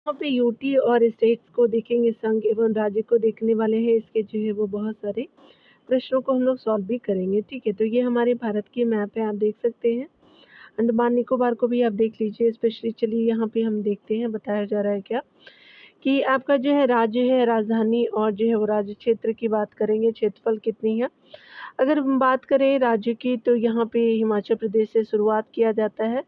यहाँ पे यूटी और स्टेट्स को देखेंगे, संघ एवं राज्य को देखने वाले हैं। इसके जो है वो बहुत सारे प्रश्नों को हम लोग सॉल्व भी करेंगे, ठीक है। तो ये हमारे भारत की मैप है, आप देख सकते हैं। अंडमान निकोबार को भी आप देख लीजिए। स्पेशली चलिए यहाँ पे हम देखते हैं बताया जा रहा है क्या, कि आपका जो है राज्य है, राजधानी और जो है वो राज्य क्षेत्र की बात करेंगे, क्षेत्रफल कितनी है। अगर हम बात करें राज्य की, तो यहाँ पे हिमाचल प्रदेश से शुरुआत किया जाता है।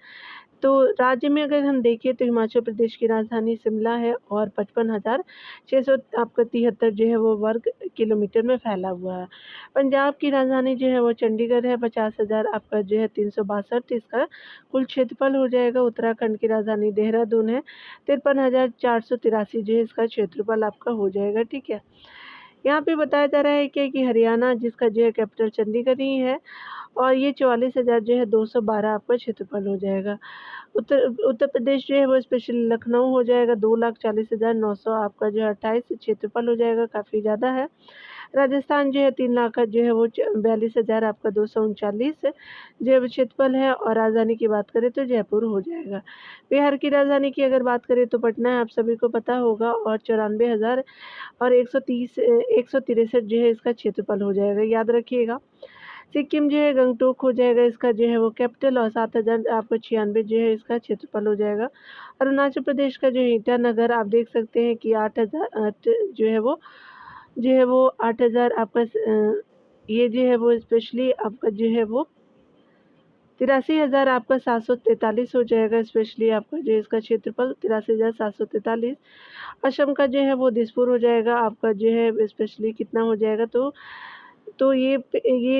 तो राज्य में अगर हम देखें तो हिमाचल प्रदेश की राजधानी शिमला है और 55,600 आपका 73 जो है वो वर्ग किलोमीटर में फैला हुआ है। पंजाब की राजधानी जो है वो चंडीगढ़ है, 50,000 आपका जो है 362 इसका कुल क्षेत्रफल हो जाएगा। उत्तराखंड की राजधानी देहरादून है, 53,483 जो है इसका क्षेत्रफल आपका हो जाएगा, ठीक है। यहाँ पे बताया जा रहा है कि हरियाणा जिसका जो है कैपिटल चंडीगढ़ ही है, और ये 44,000 जो है 212 आपका क्षेत्रफल हो जाएगा। उत्तर उत्तर प्रदेश जो है वो स्पेशली लखनऊ हो जाएगा, 2,40,900 आपका जो है 28 क्षेत्रफल हो जाएगा, काफ़ी ज़्यादा है। राजस्थान जो है 3 लाख का जो है वो 42,000 आपका 239 जो है क्षेत्रफल है, और राजधानी की बात करें तो जयपुर हो जाएगा। बिहार की राजधानी की अगर बात करें तो पटना है, आप सभी को पता होगा, और 94,000 और 163 जो है इसका क्षेत्रफल हो जाएगा, याद रखिएगा। सिक्किम जो है गंगटोक हो जाएगा, इसका जो है वो कैपिटल, और 7,000 आपको 96 जो है इसका क्षेत्रफल हो जाएगा। अरुणाचल प्रदेश का जो है ईटानगर, आप देख सकते हैं कि 8,008 जो है वो 8,000 आपका ये जो है वो स्पेशली आपका जो है वो 83,000 आपका 743 हो जाएगा। स्पेशली आपका जो इसका क्षेत्रफल 83,743। असम का जो है वो दिसपुर हो जाएगा, आपका जो है स्पेशली कितना हो जाएगा, तो ये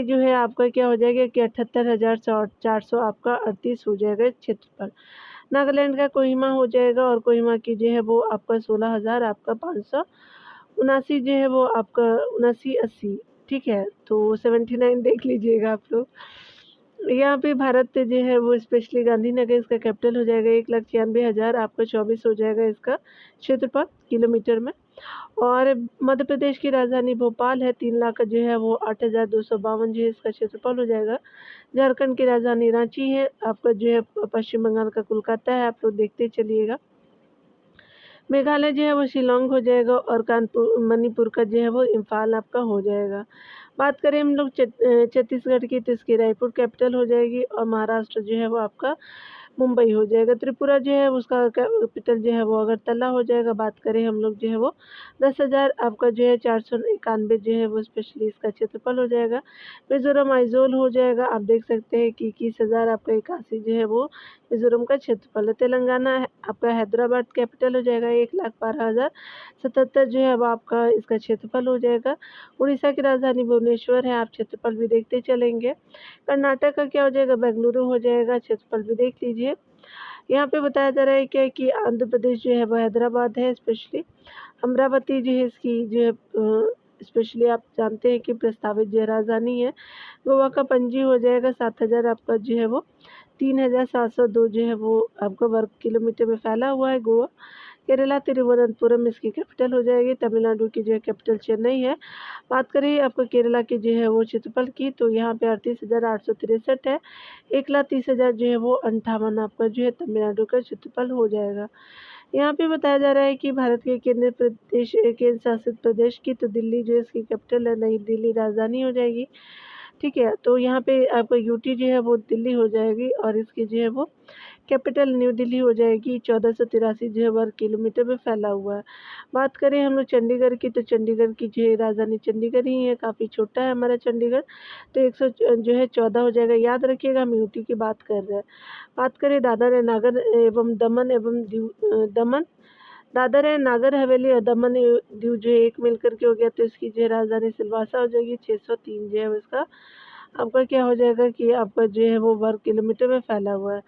जो है आपका क्या हो जाएगा कि 78,400 आपका 38 हो जाएगा क्षेत्रफल। नागालैंड का कोहिमा हो जाएगा, और कोहिमा की जो है वो आपका 16,000 आपका 579 जो है वो आपका 79-80, ठीक है। तो 79 देख लीजिएगा आप लोग। यहाँ पे भारत जो है वो स्पेशली गांधीनगर इसका कैपिटल हो जाएगा, 1,96,000 आपका 24 हो जाएगा इसका क्षेत्रफल किलोमीटर में। और मध्य प्रदेश की राजधानी भोपाल है, 3 लाख का जो है वो 8,252 जो है इसका क्षेत्रफल हो जाएगा। झारखंड की राजधानी रांची है, आपका जो है पश्चिम बंगाल का कोलकाता है, आप लोग देखते चलिएगा। मेघालय जो है वो शिलांग हो जाएगा, और कानपुर मणिपुर का जो है वो इम्फाल आपका हो जाएगा। बात करें हम लोग छत्तीसगढ़ की, तो इसकी रायपुर कैपिटल हो जाएगी, और महाराष्ट्र जो है वो आपका मुंबई हो जाएगा। त्रिपुरा जो है उसका कैपिटल जो है वो अगरतला हो जाएगा। बात करें हम लोग जो है वो 10,000 आपका जो है 491 जो है वो स्पेशली इसका क्षेत्रफल हो जाएगा। मिजोरम आइजोल हो जाएगा, आप देख सकते हैं कि 21,000 आपका 81 जो है वो मिजोरम का क्षेत्रफल है। तेलंगाना आपका हैदराबाद कैपिटल हो जाएगा, 1,12,077 जो है अब आपका इसका क्षेत्रफल हो जाएगा। उड़ीसा की राजधानी भुवनेश्वर है, आप क्षेत्रफल भी देखते चलेंगे। कर्नाटक का क्या हो जाएगा, बेंगलुरु हो जाएगा, क्षेत्रफल भी देख लीजिए। यहाँ पे बताया जा रहा है क्या कि आंध्र प्रदेश जो है वो हैदराबाद है, स्पेशली अमरावती जो है इसकी जो है स्पेशली आप जानते हैं कि प्रस्तावित जो है राजधानी है। गोवा का पणजी हो जाएगा, 7,000 आपका जो है वो 3,702 जो है वो आपका वर्ग किलोमीटर में फैला हुआ है गोवा। केरला तिरुवनंतपुरम इसकी कैपिटल हो जाएगी। तमिलनाडु की जो है कैपिटल चेन्नई है। बात करें आपका केरला की जो है वो क्षेत्रफल की, तो यहाँ पे 38,863 है। 1,30,000 जो है वो 58 आपका जो है तमिलनाडु का क्षेत्रफल हो जाएगा। यहाँ पे बताया जा रहा है कि भारत के केंद्र शासित प्रदेश की, तो दिल्ली जो है इसकी कैपिटल है, नई दिल्ली राजधानी हो जाएगी, ठीक है। तो यहाँ पे आपका यूटी जो है वो दिल्ली हो जाएगी, और इसकी जो है वो कैपिटल न्यू दिल्ली हो जाएगी। 1483 जो है वर्ग किलोमीटर में फैला हुआ है। बात करें हम लोग चंडीगढ़ की, तो चंडीगढ़ की जो है राजधानी चंडीगढ़ ही है, काफ़ी छोटा है हमारा चंडीगढ़, तो 100 जो है 14 हो जाएगा, याद रखिएगा हम यूटी की बात कर रहे हैं। बात करें दादर है नागर एवं दमन एवं दमन, दादर है नागर हवेली और दमन दीव जो है एक मिलकर के हो गया, तो इसकी जो है राजधानी सिलवासा हो जाएगी। 603 जो है इसका आपका क्या हो जाएगा कि आपका जो है वो वर्ग किलोमीटर में फैला हुआ है।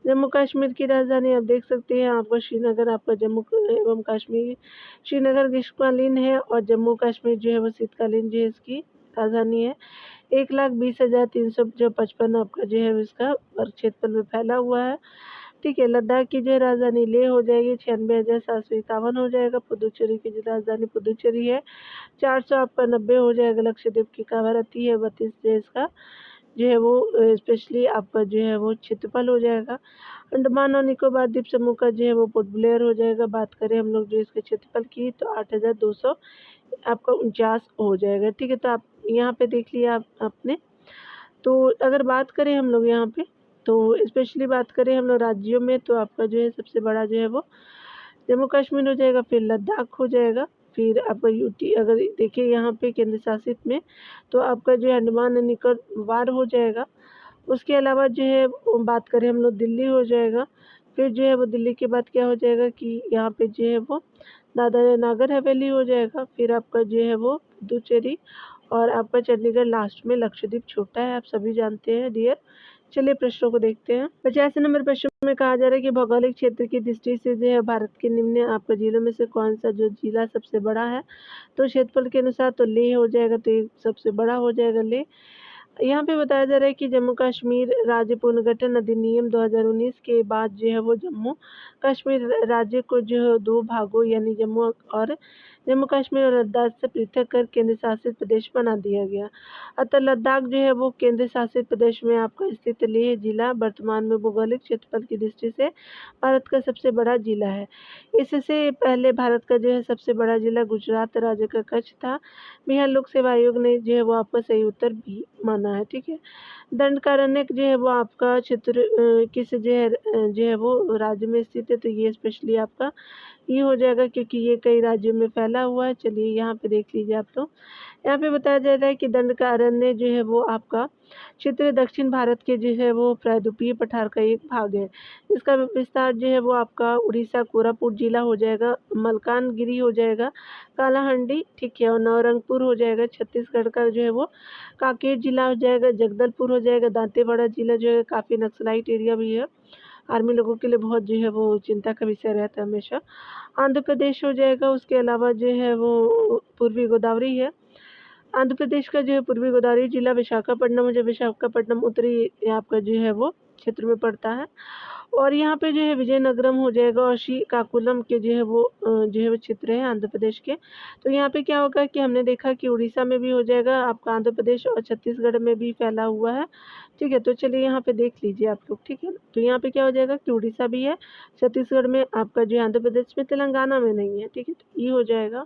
जम्मू कश्मीर की राजधानी आप देख सकते हैं, आपका श्रीनगर, आपका जम्मू एवं कश्मीर श्रीनगर ग्रीष्मकालीन है, और जम्मू कश्मीर जो है वो शीतकालीन जो है इसकी राजधानी है। 1,20,355 आपका जो है इसका वर्ग क्षेत्रफल में फैला हुआ है, ठीक है। लद्दाख की जो है राजधानी लेह हो जाएगी, 96,751 हो जाएगा। पुदुचेरी की जो राजधानी पुदुचेरी है, 400 आपका 90 हो जाएगा। लक्षद्वीप की कावारत्ती है, 32 जो है इसका जो है वो स्पेशली आपका जो है वो क्षेत्रफल हो जाएगा। अंडमान और निकोबार द्वीप समूह का जो है वो पोर्ट ब्लेयर हो जाएगा। बात करें हम लोग जो इसके क्षेत्रफल की तो 8,200 आपका 49 हो जाएगा। ठीक है, तो आप यहाँ पे देख लिया आपने। तो अगर बात करें हम लोग यहाँ पे तो स्पेशली बात करें हम लोग राज्यों में तो आपका जो है सबसे बड़ा जो है वो जम्मू कश्मीर हो जाएगा, फिर लद्दाख हो जाएगा, फिर आपका यूटी। अगर देखिए यहाँ पे केंद्र शासित में तो आपका जो है अंडमान और निकोबार हो जाएगा। उसके अलावा जो है बात करें हम लोग दिल्ली हो जाएगा। फिर जो है वो दिल्ली के बाद क्या हो जाएगा कि यहाँ पे जो है वो दादर नागर हवेली हो जाएगा। फिर आपका जो है वो पुदुचेरी और आपका चंडीगढ़ लास्ट में। लक्षद्वीप छोटा है, आप सभी जानते हैं डियर। चलिए प्रश्नों को देखते हैं। 50 नंबर प्रश्न में कहा जा रहा है कि भौगोलिक क्षेत्र की दृष्टि से जो है भारत के निम्न आपका जिलों में से कौन सा जो जिला सबसे बड़ा है। तो क्षेत्रफल के अनुसार तो लेह हो जाएगा, तो ये सबसे बड़ा हो जाएगा लेह। यहाँ पे बताया जा रहा है कि जम्मू कश्मीर राज्य पुनर्गठन अधिनियम 2019 के बाद जो है वो जम्मू कश्मीर राज्य को जो है दो भागों यानी जम्मू कश्मीर और लद्दाख से पृथक कर केंद्र शासित प्रदेश बना दिया गया। अतः लद्दाख जो है वो केंद्र शासित प्रदेश में आपका स्थित लेह जिला वर्तमान में भौगोलिक क्षेत्रफल की दृष्टि से भारत का सबसे बड़ा जिला है। इससे पहले भारत का जो है सबसे बड़ा जिला गुजरात राज्य का कच्छ था। बिहार लोक सेवा आयोग ने जो है वो आपका सही उत्तर भी माना है। ठीक है, दंडकारण्य जो है वो आपका क्षेत्र किस जो है वो राज्य में स्थित है। तो ये स्पेशली आपका ये हो जाएगा क्योंकि ये कई राज्यों में फैला हुआ है। चलिए यहाँ पे देख लीजिए आप। तो यहाँ पे बताया जा रहा है कि दंडकारण्य जो है वो आपका क्षेत्र दक्षिण भारत के जो है वो प्रायद्वीपीय पठार का एक भाग है। इसका विस्तार जो है वो आपका उड़ीसा कोरापुट जिला हो जाएगा, मलकानगिरी हो जाएगा, कालाहांडी, ठीक है, और नवरंगपुर हो जाएगा। छत्तीसगढ़ का जो है वो कांकेर जिला हो जाएगा, जगदलपुर हो जाएगा, दांतेवाड़ा जिला जो है काफ़ी नक्सलाइट एरिया भी है, आर्मी लोगों के लिए बहुत जो है वो चिंता का विषय रहता है हमेशा। आंध्र प्रदेश हो जाएगा। उसके अलावा जो है वो पूर्वी गोदावरी है। आंध्र प्रदेश का जो है पूर्वी गोदावरी जिला विशाखापट्टनम, जो विशाखापट्टनम उत्तरी आपका जो है वो क्षेत्र में पड़ता है। और यहाँ पे जो है विजयनगरम हो जाएगा और श्रीकाकुलम के जो है वो क्षेत्र है आंध्र प्रदेश के। तो यहाँ पे क्या होगा कि हमने देखा कि उड़ीसा में भी हो जाएगा आपका आंध्र प्रदेश और छत्तीसगढ़ में भी फैला हुआ है। ठीक है, तो चलिए यहाँ पे देख लीजिए आप लोग। ठीक है, तो यहाँ पे क्या हो जाएगा कि उड़ीसा भी है, छत्तीसगढ़ में आपका जो है आंध्र प्रदेश में, तेलंगाना में नहीं है। ठीक है, तो ये हो जाएगा।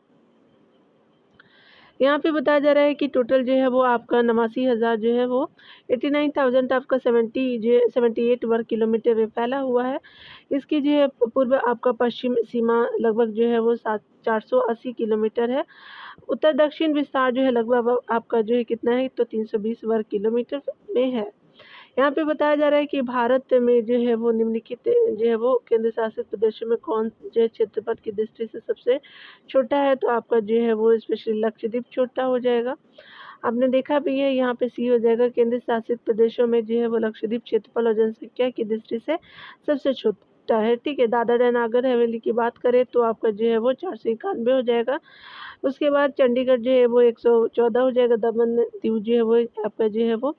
यहाँ पे बताया जा रहा है कि टोटल जो है वो आपका 89,000 जो है वो 89,000 आपका 78 वर्ग किलोमीटर में फैला हुआ है। इसकी जो है पूर्व आपका पश्चिम सीमा लगभग जो है वो 480 किलोमीटर है। उत्तर दक्षिण विस्तार जो है लगभग आपका जो है कितना है तो 320 वर्ग किलोमीटर में है। यहाँ पे बताया जा रहा है कि भारत में जो है वो निम्नलिखित जो है वो केंद्र शासित प्रदेशों में कौन जो है क्षेत्रफल की दृष्टि से सबसे छोटा है। तो आपका जो है वो स्पेशली लक्षद्वीप छोटा हो जाएगा। आपने देखा भी है, यहाँ पे सी हो जाएगा। केंद्र शासित प्रदेशों में जो है वो लक्षद्वीप क्षेत्रफल और जनसंख्या की दृष्टि से सबसे छोटा है। ठीक है, दादर एंड नागर हवेली की बात करें तो आपका जो है वो 491 हो जाएगा। उसके बाद चंडीगढ़ जो है वो 114 हो जाएगा। दमन दीव जो है वो आपका जो है वो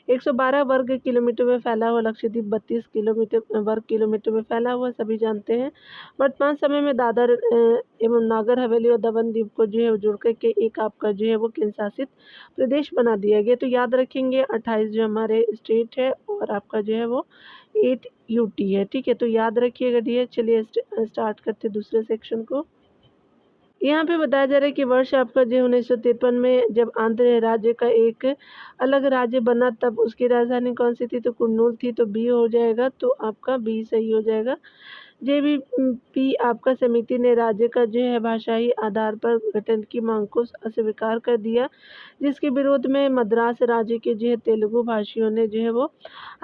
112 वर्ग किलोमीटर में फैला हुआ। लक्षद्वीप 32 वर्ग किलोमीटर में फैला हुआ, सभी जानते हैं। वर्तमान समय में दादर एवं नागर हवेली और दमन द्वीप को जो है जोड़ करके एक आपका जो है वो केंद्र शासित प्रदेश बना दिया गया। तो याद रखेंगे 28 जो हमारे स्टेट है और आपका जो है वो 8 यूटी है। ठीक है, तो याद रखिएगा डियर। चलिए स्टार्ट करते दूसरे सेक्शन को। यहाँ पे बताया जा रहा है कि वर्ष आपका जो 1953 में जब आंध्र राज्य का एक अलग राज्य बना तब उसकी राजधानी कौन सी थी। तो कुर्नूल थी, तो बी हो जाएगा। तो आपका बी सही हो जाएगा। जेबीपी आपका समिति ने राज्य का जो है भाषाई आधार पर गठन की मांग को अस्वीकार कर दिया, जिसके विरोध में मद्रास राज्य के जो है तेलुगु भाषियों ने जो है वो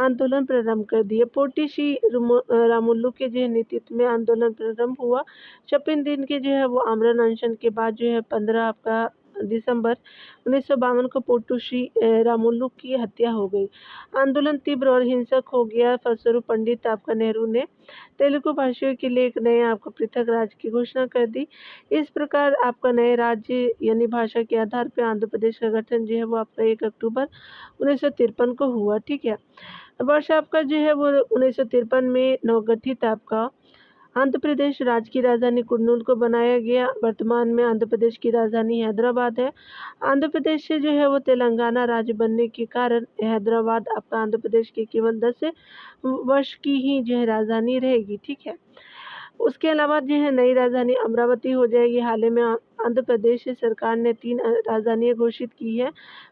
आंदोलन प्रारंभ कर दिया। पोटी श्री रामुलु के जो है नेतृत्व में आंदोलन प्रारंभ हुआ। 56 दिन के जो है वो आमरण अनशन के बाद जो है 15 आपका दिसंबर 1952 को पोटू श्री रामुलु की हत्या हो गई। आंदोलन तीव्र और हिंसक हो गया। फलस्वरूप पंडित आपका नेहरू ने तेलुगु भाषियों के लिए एक नए आपको पृथक राज्य की घोषणा कर दी। इस प्रकार आपका नए राज्य यानी भाषा के आधार पर आंध्र प्रदेश का गठन जो है वो आपका 1 अक्टूबर 1953 को हुआ। ठीक है, वर्ष आपका जो है वो 1953 में नवगठित आपका आंध्र प्रदेश राज्य की राजधानी कुर्नूल को बनाया गया। वर्तमान में आंध्र प्रदेश की राजधानी हैदराबाद है। आंध्र प्रदेश से जो है वो तेलंगाना राज्य बनने के कारण हैदराबाद आपका आंध्र प्रदेश के केवल 10 वर्ष की ही जो है राजधानी रहेगी, ठीक है। उसके अलावा जो है नई राजधानी अमरावती हो जाएगी। हाल ही में आंध्र प्रदेश सरकार ने 3 राजधानियाँ घोषित की है।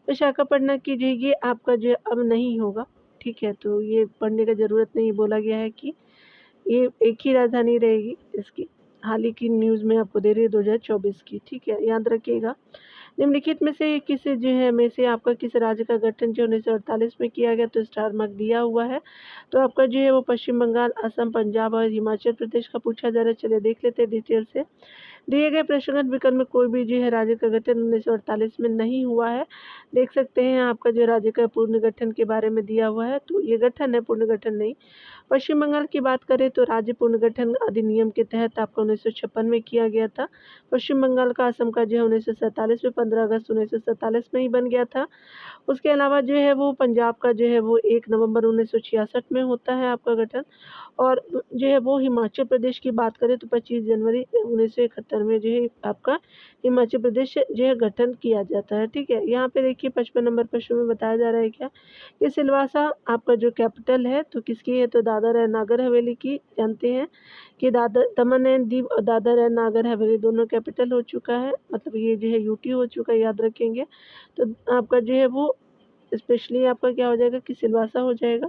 विशाखापट्टनम की जो ये आपका जो अब नहीं होगा, ठीक है। तो ये पढ़ने का ज़रूरत नहीं, बोला गया है कि ये एक ही राजधानी रहेगी इसकी। हाल ही की न्यूज़ में आपको दे रही है 2024 की, ठीक है, याद रखिएगा। निम्नलिखित में से किस जो है में से आपका किस राज्य का गठन जो 1948 में किया गया, तो स्टार मार्क दिया हुआ है। तो आपका जो है वो पश्चिम बंगाल, असम, पंजाब और हिमाचल प्रदेश का पूछा जा रहा है। चलिए देख लेते हैं डिटेल से। दिए गए प्रश्नगत विकल्प में कोई भी जो है राज्य का गठन 1948 में नहीं हुआ है। देख सकते हैं आपका जो राज्य का पूर्ण गठन के बारे में दिया हुआ है, तो ये गठन है, पूर्ण गठन नहीं। पश्चिम बंगाल की बात करें तो राज्य पुनर्गठन अधिनियम के तहत आपका 1956 में किया गया था पश्चिम बंगाल का। असम का जो है 1947 में 15 अगस्त 1947 में ही बन गया था। उसके अलावा जो है वो पंजाब का जो है वो 1 नवंबर 1966 में होता है आपका गठन। और जो है वो हिमाचल प्रदेश की बात करें तो 25 जनवरी 1971 में जो है आपका हिमाचल प्रदेश जो है गठन किया जाता है, ठीक है। यहाँ पे देखिए 55 नंबर प्रश्न में बताया जा रहा है क्या कि सिलवासा आपका जो कैपिटल है तो किसकी है, तो दादर एंड नागर हवेली की। जानते हैं कि दादर, दमन एंड दीव और दादर एंड नागर हवेली दोनों कैपिटल हो चुका है, मतलब ये जो है यूटी हो चुका है, याद रखेंगे। तो आपका जो है वो स्पेशली आपका क्या हो जाएगा कि सिलवासा हो जाएगा।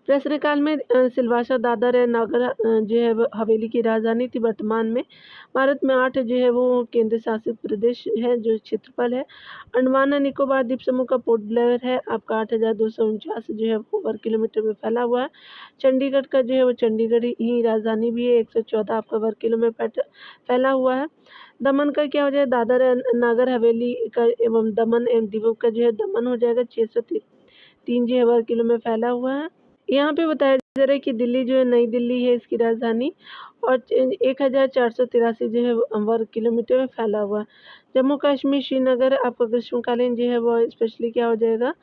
प्रश्नकाल में सिलवासा दादर है नागर जो है वो हवेली की राजधानी थी। वर्तमान में भारत में 8 जो है वो केंद्र शासित प्रदेश है, जो क्षेत्रफल है। अंडमान और निकोबार द्वीप समूह का पोर्ट ब्लेयर है आपका 8,249 जो है वो वर्ग किलोमीटर में फैला हुआ है। चंडीगढ़ का जो है वो चंडीगढ़ ही राजधानी भी है, 114 आपका वर्ग किलोमीटर फैला हुआ है। दमन का क्या हो जाए, दादर एंड नागर हवेली का एवं दमन एवं दीव का जो है दमन हो जाएगा, 603 जो है वर्ग किलो में फैला हुआ है। यहाँ पे बताया जा रहा है कि दिल्ली जो है नई दिल्ली है इसकी राजधानी, और 1483 जो है वर्ग किलोमीटर में फैला हुआ है। जम्मू कश्मीर श्रीनगर आपका ग्रीष्मकालीन जो है वो स्पेशली क्या हो जाएगा,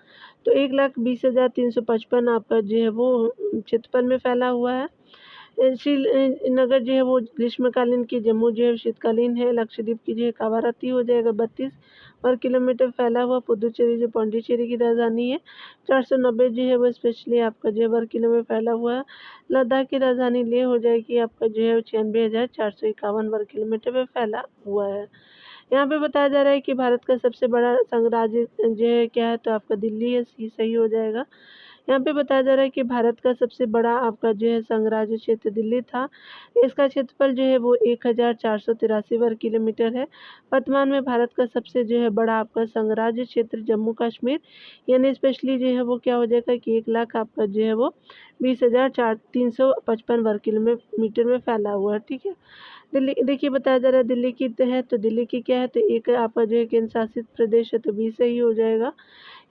तो 1,20,355 आपका जो है वो क्षेत्रफल में फैला हुआ है। श्रीनगर जो है वो ग्रीष्मकालीन की, जम्मू जो है शीतकालीन है। लक्षद्वीप की जो है कावारत्ती हो जाएगा, 32 वर्ग किलोमीटर फैला हुआ। पुदुचेरी जो पौंडीचेरी की राजधानी है, 490 जो है वो स्पेशली आपका जो है वर्ग किलो में फैला हुआ है। लद्दाख की राजधानी लेह हो जाएगी आपका जो है 96,451 वर्ग किलोमीटर में फैला हुआ है। यहाँ पे बताया जा रहा है कि भारत का सबसे बड़ा संघ राज्य जो है क्या है, तो आपका दिल्ली है, ये सही हो जाएगा। यहाँ पे बताया जा रहा है कि भारत का सबसे बड़ा आपका जो है संघ राज्य क्षेत्र दिल्ली था। इसका क्षेत्रफल जो है वो 1,483 वर्ग किलोमीटर है। वर्तमान में भारत का सबसे जो है बड़ा आपका संघ राज्य क्षेत्र जम्मू कश्मीर, यानी स्पेशली जो है वो क्या हो जाएगा कि 1 लाख आपका जो है वो 20,355 वर्ग किलोमीटर में फैला हुआ है, ठीक है। दिल्ली देखिए बताया जा रहा है दिल्ली की है, तो दिल्ली की क्या है, तो एक आपका जो है केंद्र शासित प्रदेश है, तो 20 से ही हो जाएगा।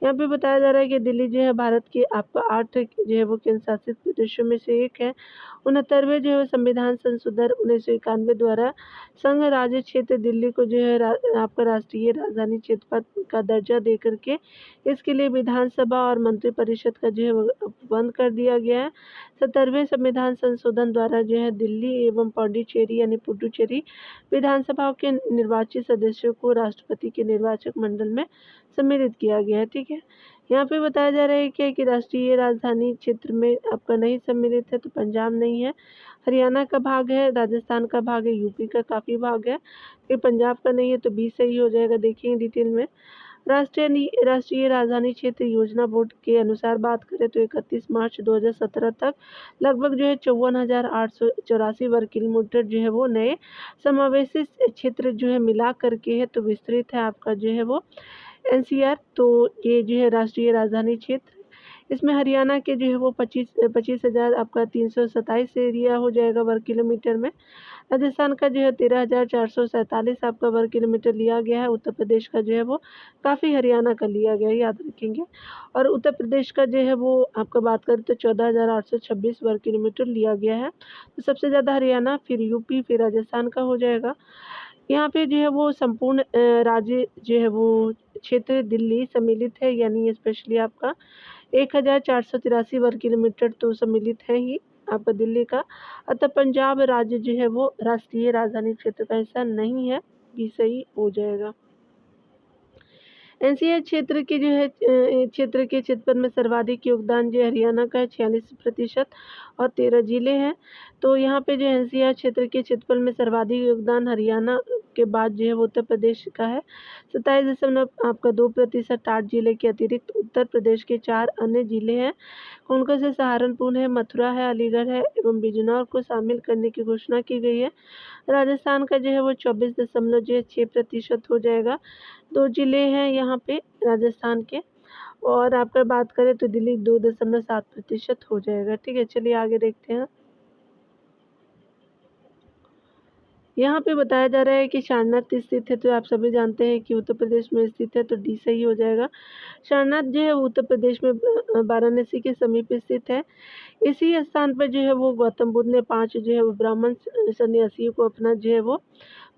यहाँ पे बताया जा रहा है कि दिल्ली जो है भारत के आपका 8 जो है वो केंद्र शासित प्रदेशों में से एक है। 69वें जो है संविधान संशोधन 1991 द्वारा संघ राज्य क्षेत्र दिल्ली को जो है आपका राष्ट्रीय राजधानी क्षेत्र पद का दर्जा दे करके इसके लिए विधानसभा और मंत्रिपरिषद का जो है वो बंद कर दिया गया है। 70वें संविधान संशोधन द्वारा जो है दिल्ली एवं पौंडीचेरी यानी पुडुचेरी विधानसभाओं के निर्वाचित सदस्यों को राष्ट्रपति के निर्वाचक मंडल में सम्मिलित किया गया है, ठीक है। यहाँ पे बताया जा रहा है कि राष्ट्रीय राजधानी क्षेत्र में आपका नहीं सम्मिलित है, तो पंजाब नहीं है, हरियाणा का भाग है, राजस्थान का भाग है, यूपी का काफ़ी भाग है। ये पंजाब का नहीं है, तो 20 सही हो जाएगा। देखिए डिटेल में राष्ट्रीय राजधानी क्षेत्र योजना बोर्ड के अनुसार बात करें तो 31 मार्च 2017 तक लगभग जो है 54,884 वर्ग किलोमीटर जो है वो नए समावेशी क्षेत्र जो है मिला करके है, तो विस्तृत है आपका जो है वो एनसीआर। तो ये जो है राष्ट्रीय राजधानी क्षेत्र, इसमें हरियाणा के जो है वो 25,000 आपका 327 एरिया हो जाएगा वर्ग किलोमीटर में। राजस्थान का जो है 13,447 आपका वर्ग किलोमीटर लिया गया है। उत्तर प्रदेश का जो है वो काफ़ी हरियाणा का लिया गया है, याद रखेंगे। और उत्तर प्रदेश का जो है वो आपका बात करें तो 14,826 वर्ग किलोमीटर लिया गया है। तो सबसे ज़्यादा हरियाणा, फिर यूपी, फिर राजस्थान का हो जाएगा। यहाँ पे जो है वो संपूर्ण राज्य जो है वो क्षेत्र दिल्ली सम्मिलित है, यानी स्पेशली आपका 1,483 वर्ग किलोमीटर तो सम्मिलित है ही आपका दिल्ली का, अतः पंजाब राज्य जो है वो राष्ट्रीय राजधानी क्षेत्र का हिस्सा नहीं है, भी सही हो जाएगा। एनसीआर क्षेत्र के जो है क्षेत्र के क्षेत्रफल में सर्वाधिक योगदान जो हरियाणा का है 46% और 13 जिले हैं। तो यहाँ पे जो एनसीआर क्षेत्र के क्षेत्रफल में सर्वाधिक योगदान हरियाणा के बाद जो है वो उत्तर प्रदेश का है 27.2%। 8 जिले के अतिरिक्त उत्तर प्रदेश के 4 अन्य जिले हैं, उनका से सहारनपुर है, मथुरा है, अलीगढ़ है एवं बिजनौर को शामिल करने की घोषणा की गई है। राजस्थान का जो है वो 24.6% हो जाएगा। 2 जिले हैं यहाँ पे राजस्थान के, और आपका बात करें तो दिल्ली 2.7% हो जाएगा। ठीक है, चलिए आगे देखते हैं। यहाँ पे बताया जा रहा है कि सारनाथ स्थित है, तो आप सभी जानते हैं कि उत्तर प्रदेश में स्थित है, तो डी सही हो जाएगा। सारनाथ जो है उत्तर प्रदेश में वाराणसी के समीप स्थित है। इसी स्थान पर जो है वो गौतम बुद्ध ने 5 जो है वो ब्राह्मण सन्यासियों को अपना जो है वो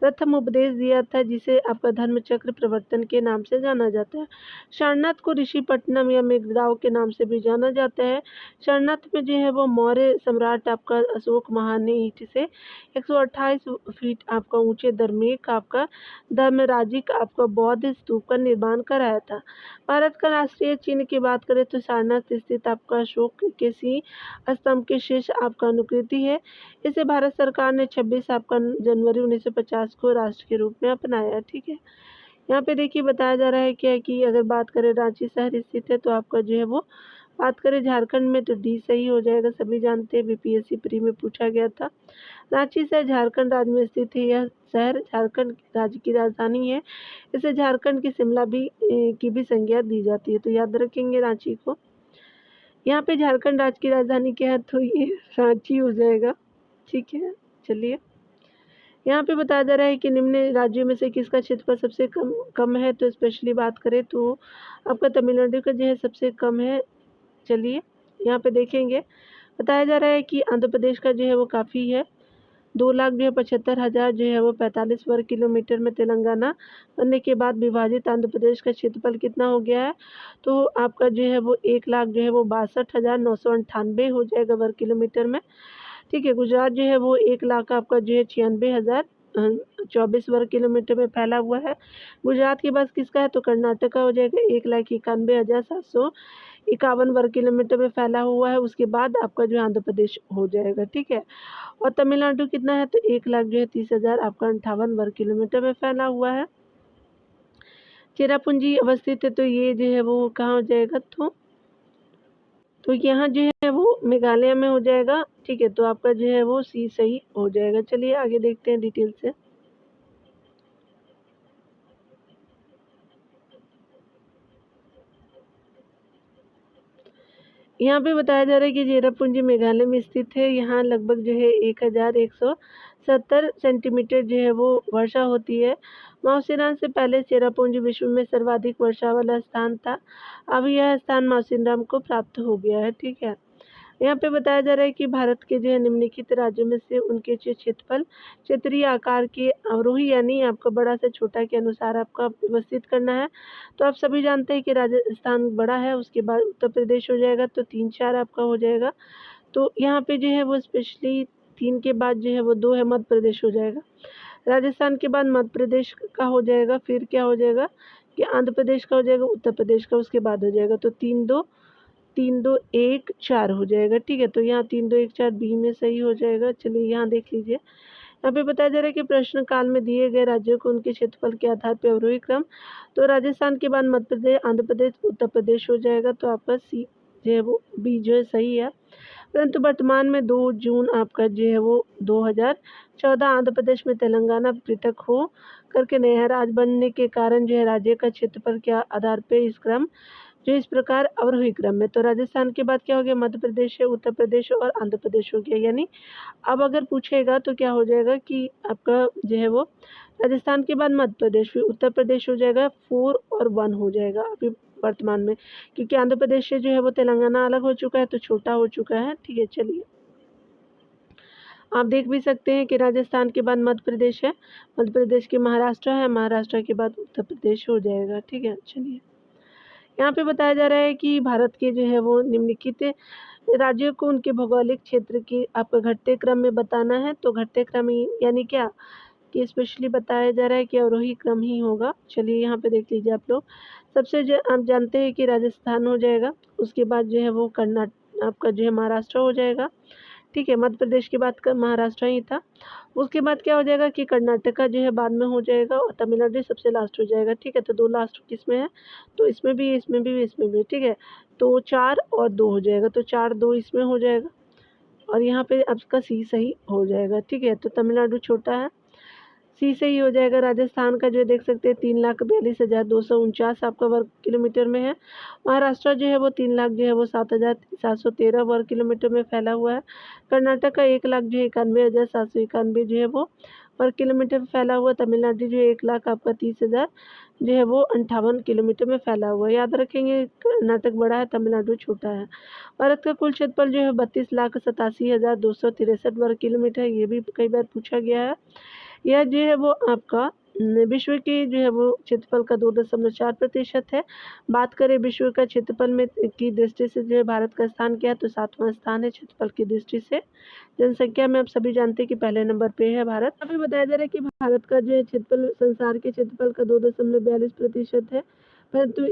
प्रथम उपदेश दिया था, जिसे आपका धर्म चक्र प्रवर्तन के नाम से जाना जाता है। सारनाथ को ऋषिपट्टनम या मेघदाव के नाम से भी जाना जाता है। सारनाथ में जो है वो मौर्य सम्राट आपका अशोक महान ने ईंट से 128 फीट आपका ऊंचे दरमेक आपका धर्मराजिक आपका बौद्ध स्तूप का निर्माण कराया था। भारत का राष्ट्रीय चिन्ह की बात करें तो सारनाथ स्थित आपका अशोक के सिंह स्तंभ के शेष आपका अनुकृति है। इसे भारत सरकार ने 26 आपका जनवरी 1950 को राष्ट्र के रूप में अपनाया। ठीक है, यहाँ पे देखिए बताया जा रहा है क्या कि अगर बात करें रांची शहर स्थित है, तो आपका जो है वो बात करें झारखंड में, तो डी सही हो जाएगा। सभी जानते हैं, बीपीएससी प्री में पूछा गया था। रांची शहर झारखंड राज्य में स्थित है। यह शहर झारखंड राज्य की राजधानी है। इसे झारखंड की शिमला भी की भी संज्ञा दी जाती है, तो याद रखेंगे रांची को। यहाँ पे झारखंड राज्य की राजधानी क्या है, तो ये रांची हो जाएगा। ठीक है, चलिए यहाँ पे बताया जा रहा है कि निम्न राज्यों में से किसका क्षेत्रफल सबसे कम है, तो स्पेशली बात करें तो आपका तमिलनाडु का जो है सबसे कम है। चलिए यहाँ पे देखेंगे, बताया जा रहा है कि आंध्र प्रदेश का जो है वो काफ़ी है, 2,75,000 जो है वो 45 वर्ग किलोमीटर में। तेलंगाना बनने के बाद विभाजित आंध्र प्रदेश का क्षेत्रफल कितना हो गया है, तो आपका जो है वो 1,00,000 जो है वो 62,998 हो जाएगा वर्ग किलोमीटर में। ठीक है, गुजरात जो है वो 1,00,000 का आपका जो है 96,024 वर्ग किलोमीटर में फैला हुआ है। गुजरात के बाद किसका है, तो कर्नाटक का हो जाएगा, 1,91,751 वर्ग किलोमीटर में फैला हुआ है। उसके बाद आपका जो आंध्र प्रदेश हो जाएगा। ठीक है, और तमिलनाडु कितना है, तो 1,00,000 जो है 30,000 आपका 58 वर्ग किलोमीटर में फैला हुआ है। चेरापूंजी अवस्थित है, तो ये जो है वो कहाँ हो जाएगा, तो यहाँ जो है वो मेघालय में हो जाएगा। ठीक है, तो आपका जो है वो सी सही हो जाएगा। चलिए आगे देखते हैं डिटेल से। यहाँ पे बताया जा रहा है कि चेरापूंजी मेघालय में स्थित है। यहाँ लगभग जो है 1,170 सेंटीमीटर जो है वो वर्षा होती है। माउसीराम से पहले चेरापूंजी विश्व में सर्वाधिक वर्षा वाला स्थान था। अब यह स्थान माउसीराम को प्राप्त हो गया है। ठीक है, यहाँ पे बताया जा रहा है कि भारत के जो है निम्नलिखित राज्यों में से उनके जो क्षेत्रफल क्षेत्रीय आकार के अवरोही यानी आपका बड़ा से छोटा के अनुसार आपका व्यवस्थित करना है। तो आप सभी जानते हैं कि राजस्थान बड़ा है, उसके बाद उत्तर प्रदेश हो जाएगा, तो 3-4 आपका हो जाएगा। तो यहाँ पे जो है वो स्पेशली 3 के बाद जो है वो 2 है, मध्य प्रदेश हो जाएगा। राजस्थान के बाद मध्य प्रदेश का हो जाएगा, फिर क्या हो जाएगा कि आंध्र प्रदेश का हो जाएगा, उत्तर प्रदेश का उसके बाद हो जाएगा। तो 3-2-1-4 हो जाएगा। ठीक है, तो यहाँ 3-2-1-4 बी में सही हो जाएगा। चलिए यहाँ देख लीजिए, यहाँ पे बताया जा रहा है कि प्रश्न काल में दिए गए राज्यों को उनके क्षेत्रफल के आधार पर अवरोही क्रम, तो राजस्थान के बाद मध्य प्रदेश, आंध्र प्रदेश, उत्तर प्रदेश हो जाएगा। तो आपका सी जो है वो बी जो है सही है। परंतु वर्तमान में 2 जून आपका जो है वो 2014 आंध्र प्रदेश में तेलंगाना पृथक हो करके नया राज्य बनने के कारण जो है राज्य का क्षेत्रफल के आधार पर इस क्रम जो इस प्रकार अवरोही क्रम में, तो राजस्थान के बाद क्या हो गया, मध्य प्रदेश है, उत्तर प्रदेश और आंध्र प्रदेश हो गया। यानी अब अगर पूछेगा तो क्या हो जाएगा कि आपका जो है वो राजस्थान के बाद मध्य प्रदेश, फिर उत्तर प्रदेश हो जाएगा, 4 और 1 हो जाएगा अभी वर्तमान में, क्योंकि आंध्र प्रदेश से जो है वो तेलंगाना अलग हो चुका है, तो छोटा हो चुका है। ठीक है, चलिए आप देख भी सकते हैं कि राजस्थान के बाद मध्य प्रदेश है, मध्य प्रदेश के महाराष्ट्र है, महाराष्ट्र के बाद उत्तर प्रदेश हो जाएगा। ठीक है, चलिए यहाँ पे बताया जा रहा है कि भारत के जो है वो निम्नलिखित राज्यों को उनके भौगोलिक क्षेत्र की आपको घटते क्रम में बताना है। तो घटते क्रम यानी क्या कि स्पेशली बताया जा रहा है कि अवरोही क्रम ही होगा। चलिए यहाँ पे देख लीजिए आप लोग। सबसे आप जानते हैं कि राजस्थान हो जाएगा, उसके बाद जो है वो आपका जो है महाराष्ट्र हो जाएगा। ठीक है, मध्य प्रदेश के बाद का महाराष्ट्र ही था। उसके बाद क्या हो जाएगा कि कर्नाटका जो है बाद में हो जाएगा और तमिलनाडु सबसे लास्ट हो जाएगा। ठीक है, तो 2 लास्ट किसमें है, तो इसमें भी, इसमें भी, इसमें भी। ठीक है, तो 4 और 2 हो जाएगा, तो 4 2 इसमें हो जाएगा और यहाँ पे आपका सी सही हो जाएगा। ठीक है, तो तमिलनाडु छोटा है, सी से ही हो जाएगा। राजस्थान का जो देख सकते हैं 3,42,249 आपका वर्ग किलोमीटर में है। महाराष्ट्र जो है वो 3 लाख जो है वो 7,713 वर्ग किलोमीटर में फैला हुआ है। कर्नाटक का 1 लाख जो है 91,791 जो है वो वर्ग किलोमीटर में फैला हुआ। तमिलनाडु जो 1 लाख आपका 30,000 जो है वो 58 किलोमीटर में फैला हुआ है। याद रखेंगे, कर्नाटक बड़ा है, तमिलनाडु छोटा है। भारत का कुल क्षेत्रफल जो है 32,87,263 वर्ग किलोमीटर है। ये भी कई बार पूछा गया है। यह जो है वो आपका विश्व की जो है वो क्षेत्रफल का 2.4% है। बात करें विश्व का क्षेत्रफल में की दृष्टि से जो है भारत का स्थान क्या है, तो 7वां स्थान है क्षेत्रफल की दृष्टि से। जनसंख्या में आप सभी जानते हैं कि पहले नंबर पे है भारत। अभी बताया जा रहा है कि भारत का जो है क्षेत्रफल संसार के क्षेत्रफल का 2.42% है, परंतु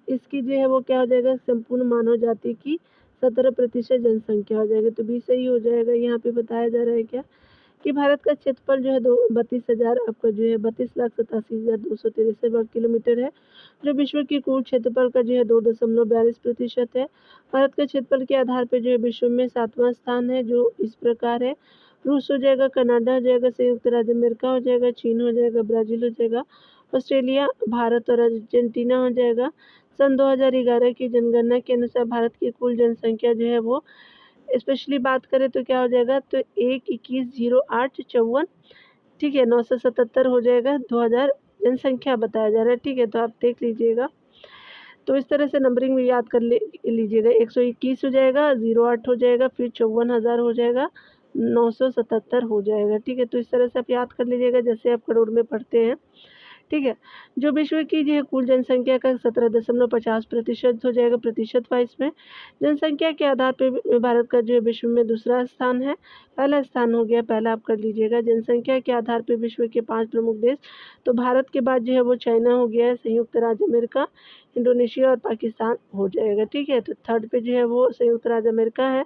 इसकी जो है वो क्या हो जाएगा, संपूर्ण मानव जाति की 17% जनसंख्या हो जाएगी। तो बी सही हो जाएगा। यहाँ पे बताया जा रहा है क्या कि भारत का क्षेत्रफल जो है 32,000 आपका जो है 32,87,263 वर्ग किलोमीटर है, जो विश्व की कुल क्षेत्रफल का जो है 2.42% है। भारत के क्षेत्रफल के आधार पर जो है विश्व में 7वां स्थान है, जो इस प्रकार है। रूस हो जाएगा, कनाडा हो जाएगा, संयुक्त राज्य अमेरिका हो जाएगा, चीन हो जाएगा, ब्राजील हो जाएगा, ऑस्ट्रेलिया, भारत और अर्जेंटीना हो जाएगा। सन 2011 की जनगणना के अनुसार भारत की कुल जनसंख्या जो है वो स्पेशली बात करें तो क्या हो जाएगा, तो 1,21,08,54 ठीक है 977 हो जाएगा 2000 जनसंख्या बताया जा रहा है। ठीक है, तो आप देख लीजिएगा। तो इस तरह से नंबरिंग में याद कर लीजिएगा। 121 हो जाएगा, 08 हो जाएगा, फिर 54,000 हो जाएगा, 977 हो जाएगा। ठीक है, तो इस तरह से आप याद कर लीजिएगा जैसे आप करोड़ में पढ़ते हैं। ठीक है, जो विश्व की जो है कुल जनसंख्या का 17.50% हो जाएगा प्रतिशत वाइज में। जनसंख्या के आधार पे भारत का जो है विश्व में दूसरा स्थान है, पहला स्थान हो गया, पहला आप कर लीजिएगा। जनसंख्या के आधार पे विश्व के 5 प्रमुख देश, तो भारत के बाद जो है वो चाइना हो गया है, संयुक्त राज्य अमेरिका, इंडोनेशिया और पाकिस्तान हो जाएगा। ठीक है, तो थर्ड पे जो है वो संयुक्त राज्य अमेरिका है।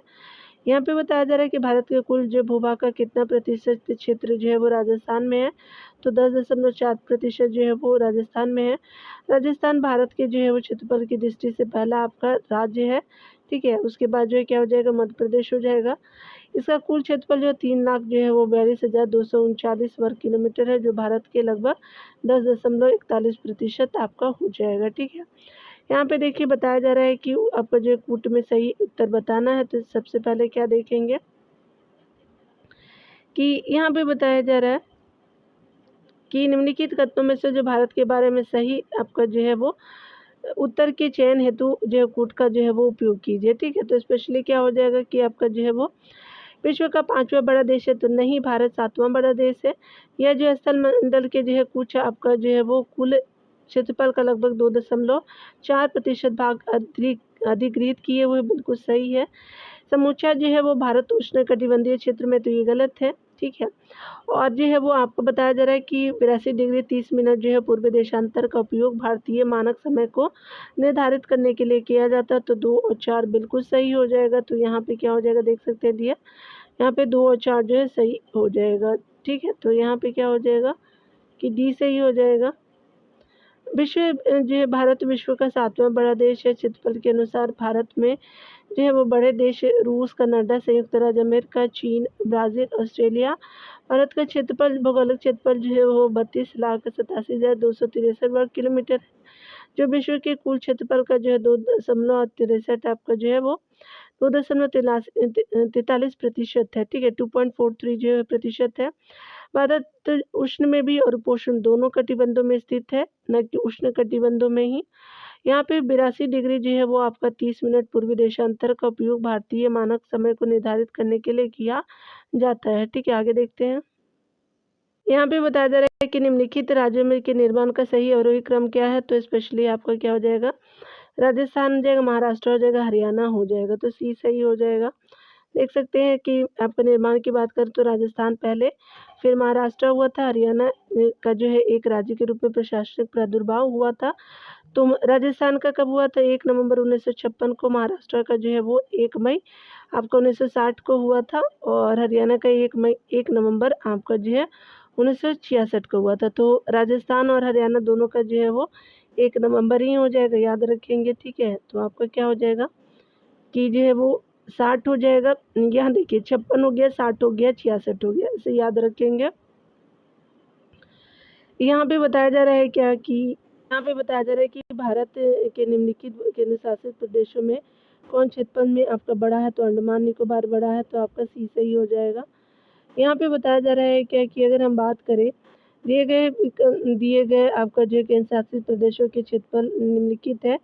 यहाँ पे बताया जा रहा है कि भारत के कुल जो भूभाग का कितना प्रतिशत क्षेत्र जो है वो राजस्थान में है, तो 10.4% जो है वो राजस्थान में है। राजस्थान भारत के जो है वो क्षेत्रफल की दृष्टि से पहला आपका राज्य है। ठीक है, उसके बाद जो है क्या हो जाएगा, मध्य प्रदेश हो जाएगा। इसका कुल क्षेत्रफल जो 3 लाख जो है वो 42,239 वर्ग किलोमीटर है, जो भारत के लगभग 10.41% आपका हो जाएगा। ठीक है, यहाँ पे देखिए बताया जा रहा है कि आपको जो कूट में सही उत्तर बताना है। तो सबसे पहले क्या देखेंगे कि यहाँ पे बताया जा रहा है कि निम्नलिखित कथनों में से जो भारत के बारे में सही आपका जो है वो उत्तर के चयन हेतु जो है कूट का जो है वो उपयोग कीजिए। ठीक है, तो स्पेशली क्या हो जाएगा कि आपका जो है वो विश्व का 5वां बड़ा देश है, तो नहीं, भारत 7वां बड़ा देश है। यह जो स्थल मंडल के जो है कुछ आपका जो है वो कुल क्षेत्रफल का लगभग 2.4% भाग अधिग्रहित किए हुए, बिल्कुल सही है। समूचा जो है वो भारत उष्णकटिबंधीय क्षेत्र में, तो ये गलत है। ठीक है, और जो है वो आपको बताया जा रहा है कि 82 डिग्री 30 मिनट जो है पूर्व देशांतर का उपयोग भारतीय मानक समय को निर्धारित करने के लिए किया जाता है, तो 2 और 4 बिल्कुल सही हो जाएगा। तो यहाँ पे क्या हो जाएगा, देख सकते हैं दिया, यहाँ पे 2 और 4 जो है सही हो जाएगा। ठीक है, तो यहाँ पे क्या हो जाएगा कि डी सही हो जाएगा। विश्व जो है भारत विश्व का 7वां बड़ा देश है। क्षेत्रफल के अनुसार भारत में जो है वो बड़े देश रूस, कनाडा, संयुक्त राज्य अमेरिका, चीन, ब्राज़ील, ऑस्ट्रेलिया। भारत का क्षेत्रफल, भौगोलिक क्षेत्रफल जो है वो 32,87,263 वर्ग किलोमीटर है, जो विश्व के कुल क्षेत्रफल का जो है 2.63 आपका जो है वो 2.43% है। ठीक है, 2.43 जो है प्रतिशत है। भारत उष्ण में भी और उपोष्ण दोनों कटिबंधों में स्थित है, न कि उष्ण कटिबंधों में ही। यहाँ पे 82 डिग्री जो है वो आपका 30 मिनट पूर्वी देशांतर का उपयोग भारतीय मानक समय को निर्धारित करने के लिए किया जाता है। ठीक है, आगे देखते हैं। यहाँ पे बताया जा रहा है कि निम्नलिखित राज्यों में के निर्माण का सही अवरोही क्रम क्या है, तो स्पेशली आपका क्या हो जाएगा, राजस्थान हो जाएगा, महाराष्ट्र हो जाएगा, हरियाणा हो जाएगा, तो सी सही हो जाएगा। देख सकते हैं कि आपका निर्माण की बात करें तो राजस्थान पहले, फिर महाराष्ट्र हुआ था, हरियाणा का जो है एक राज्य के रूप में प्रशासनिक प्रादुर्भाव हुआ था। तो राजस्थान का कब हुआ था? 1 नवंबर 1956 को। महाराष्ट्र का जो है वो 1 मई आपका 1960 को हुआ था, और हरियाणा का 1 नवंबर आपका जो है 1966 को हुआ था। तो राजस्थान और हरियाणा दोनों का जो है वो 1 नवंबर ही हो जाएगा, याद रखेंगे, ठीक है। तो आपका क्या हो जाएगा कि जो है वो 60 हो जाएगा। यहाँ देखिए 56 हो गया, 60 हो गया, 66 हो गया, इसे याद रखेंगे। यहाँ पे बताया जा रहा है क्या कि यहाँ पे बताया जा रहा है कि भारत के निम्नलिखित केंद्र शासित प्रदेशों में कौन क्षेत्रफल में आपका बड़ा है? तो अंडमान निकोबार बड़ा है, तो आपका सी सही हो जाएगा। यहाँ पे बताया जा रहा है क्या कि अगर हम बात करें दिए गए आपका जो केंद्र शासित प्रदेशों के क्षेत्रफल निम्नलिखित है।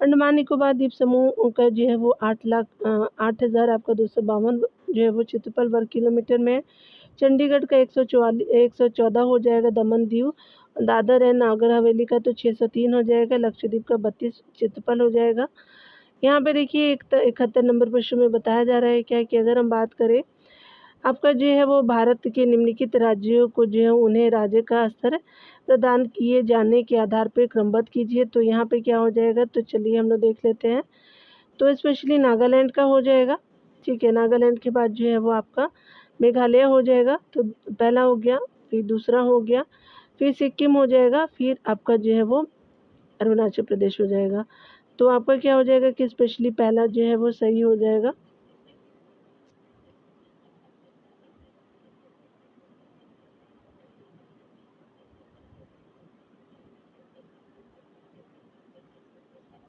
अंडमान निकोबार द्वीप समूह का जो है वो 8,000 आपका 252 जो है वो क्षेत्रफल वर्ग किलोमीटर में है। चंडीगढ़ का 114 हो जाएगा। दमन दीव, दादर एंड नागर हवेली का तो 603 हो जाएगा। लक्षद्वीप का 32 क्षेत्रफल हो जाएगा। यहाँ पे देखिए 71 नंबर प्रश्न में बताया जा रहा है क्या कि अगर हम बात करें आपका जो है वो भारत के निम्नलिखित राज्यों को जो है उन्हें राज्य का स्तर प्रदान किए जाने के आधार पर क्रमबद्ध कीजिए। तो यहाँ पे क्या हो जाएगा? तो चलिए हम लोग देख लेते हैं। तो स्पेशली नागालैंड का हो जाएगा, ठीक है। नागालैंड के बाद जो है वो आपका मेघालय हो जाएगा, तो पहला हो गया, फिर दूसरा हो गया, फिर सिक्किम हो जाएगा, फिर आपका जो है वो अरुणाचल प्रदेश हो जाएगा। तो आपका क्या हो जाएगा कि स्पेशली पहला जो है वो सही हो जाएगा।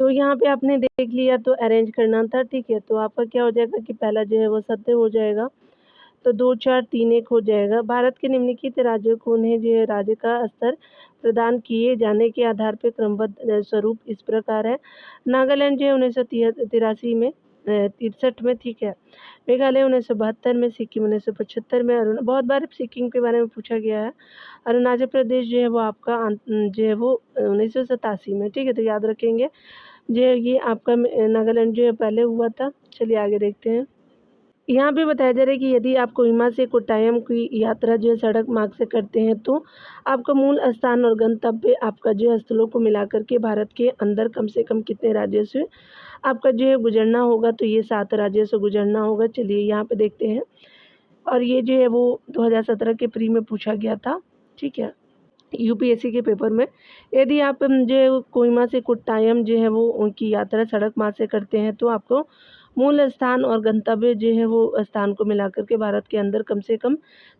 तो यहाँ पे आपने देख लिया तो अरेंज करना था, ठीक है। तो आपका क्या हो जाएगा कि पहला जो है वो सत्य हो जाएगा, तो 2 4 3 1 हो जाएगा। भारत के निम्नलिखित राज्यों को उन्हें जो है राज्य का स्तर प्रदान किए जाने के आधार पर क्रमबद्ध स्वरूप इस प्रकार है। नागालैंड जो है 1983 में 63 में, ठीक है। मेघालय 1972 में, सिक्किम 1975 में, बहुत बार सिक्किम के बारे में पूछा गया है। अरुणाचल प्रदेश जो है वो आपका जो है वो 1987 में, ठीक है। तो याद रखेंगे जो ये आपका नागालैंड जो है पहले हुआ था। चलिए आगे देखते हैं। यहाँ पे बताया जा रहा है कि यदि आप कोहिमा से कोट्टायम की यात्रा जो है सड़क मार्ग से करते हैं तो आपका मूल स्थान और गंतव्य आपका जो है स्थलों को मिलाकर के भारत के अंदर कम से कम कितने राज्यों से आपका जो है गुजरना होगा? तो ये 7 राज्यों से गुजरना होगा। चलिए यहाँ पे देखते हैं, और ये जो है वो 2017 के प्री में पूछा गया था, ठीक है, यूपीएससी के पेपर में। यदि आप जो है कोहिमा से कोट्टायम जो है वो उनकी यात्रा सड़क मार्ग से करते हैं तो आपको मूल स्थान और गंतव्य जो है वो स्थान को मिलाकर के भारत के अंदर कम से कम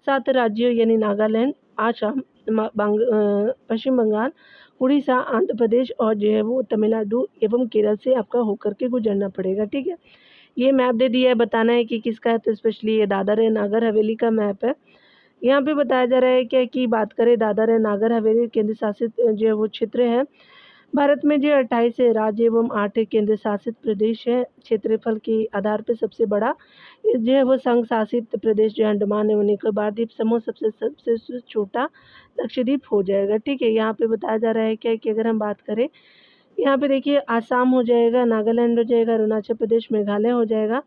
7 राज्यों यानी नागालैंड, आसाम, पश्चिम बंगाल, उड़ीसा, आंध्र प्रदेश और जो है वो तमिलनाडु एवं केरल से आपका होकर के गुजरना पड़ेगा, ठीक है। ये मैप दे दिया है, बताना है कि किसका है। तो स्पेशली ये दादर है नागर हवेली का मैप है। यहाँ पे बताया जा रहा है क्या कि बात करें दादर है नागर हवेली केंद्र शासित जो है वो क्षेत्र है। भारत में जो 28 राज्य एवं 8 केंद्र शासित प्रदेश है। क्षेत्रफल के आधार पर सबसे बड़ा जो है वो संघ शासित प्रदेश जो है अंडमान एवं निकोबार द्वीप समूह, सबसे सबसे छोटा लक्षद्वीप हो जाएगा, ठीक है। यहाँ पे बताया जा रहा है क्या कि अगर हम बात करें यहाँ पे देखिए आसाम हो जाएगा, नागालैंड हो जाएगा, अरुणाचल प्रदेश, मेघालय हो जाएगा।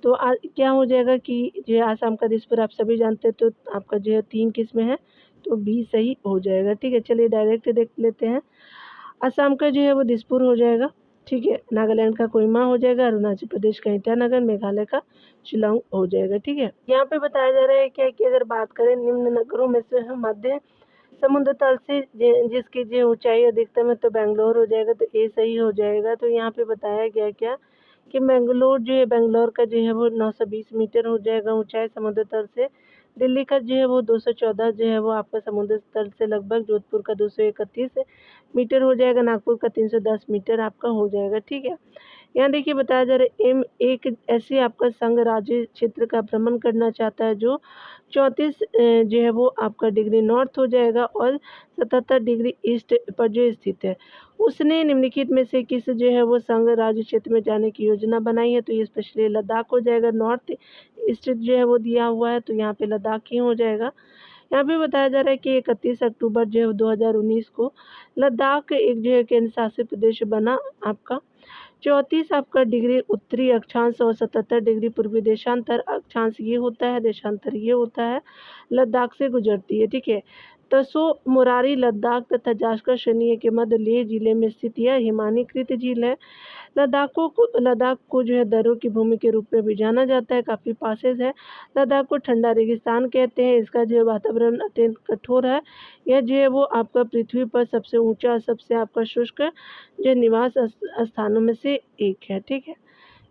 तो क्या हो जाएगा कि जो है आसाम का दिसपुर आप सभी जानते हैं, तो आपका जो है 3 किस्में हैं, तो बी सही हो जाएगा, ठीक है। चलिए डायरेक्ट देख लेते हैं। असम का जो है वो दिसपुर हो जाएगा, ठीक है। नागालैंड का कोहिमा हो जाएगा, अरुणाचल प्रदेश का ईटानगर, मेघालय का शिलांग हो जाएगा, ठीक है। यहाँ पे बताया जा रहा है क्या कि अगर बात करें निम्न नगरों में से मध्य समुद्र तल से जिसकी जो ऊंचाई अधिकतम है तो बेंगलोर हो जाएगा, तो ए सही हो जाएगा। तो यहाँ पे बताया गया क्या कि बेंगलोर जो है बेंगलोर का जो है वो 920 मीटर हो जाएगा ऊंचाई समुद्र तल से। दिल्ली का जो है वो 214 जो है वो आपका समुद्र तल से लगभग। जोधपुर का 231 मीटर हो जाएगा। नागपुर का 310 मीटर आपका हो जाएगा, ठीक है। यहाँ देखिए बताया जा रहा है एक ऐसे आपका संघ राज्य क्षेत्र का भ्रमण करना चाहता है जो 34 जो है वो आपका डिग्री नॉर्थ हो जाएगा और 77 डिग्री ईस्ट पर जो स्थित है। उसने निम्नलिखित में से किस जो है वो संघ राज्य क्षेत्र में जाने की योजना बनाई है? तो ये स्पेशली लद्दाख हो जाएगा। नॉर्थ ईस्ट जो है वो दिया हुआ है, तो यहाँ पे लद्दाख ही हो जाएगा। यहाँ पे बताया जा रहा है कि 31 अक्टूबर जो है 2019 को लद्दाख एक जो है केंद्र शासित प्रदेश बना आपका। 34 आपका डिग्री उत्तरी अक्षांश और 77 डिग्री पूर्वी देशांतर अक्षांश ये होता है, देशांतर ये होता है, लद्दाख से गुजरती है, ठीक है। तसो मुरारी लद्दाख तथा जास्कर श्रेणी के मध्य लेह जिले में स्थित यह हिमानीकृत झील है। लद्दाख को जो है दर्रों की भूमि के रूप में भी जाना जाता है, काफ़ी पासेज है। लद्दाख को ठंडा रेगिस्तान कहते हैं। इसका जो है वातावरण अत्यंत कठोर है। यह जो है वो आपका पृथ्वी पर सबसे ऊंचा, सबसे आपका शुष्क जो निवास स्थानों में से एक है, ठीक है।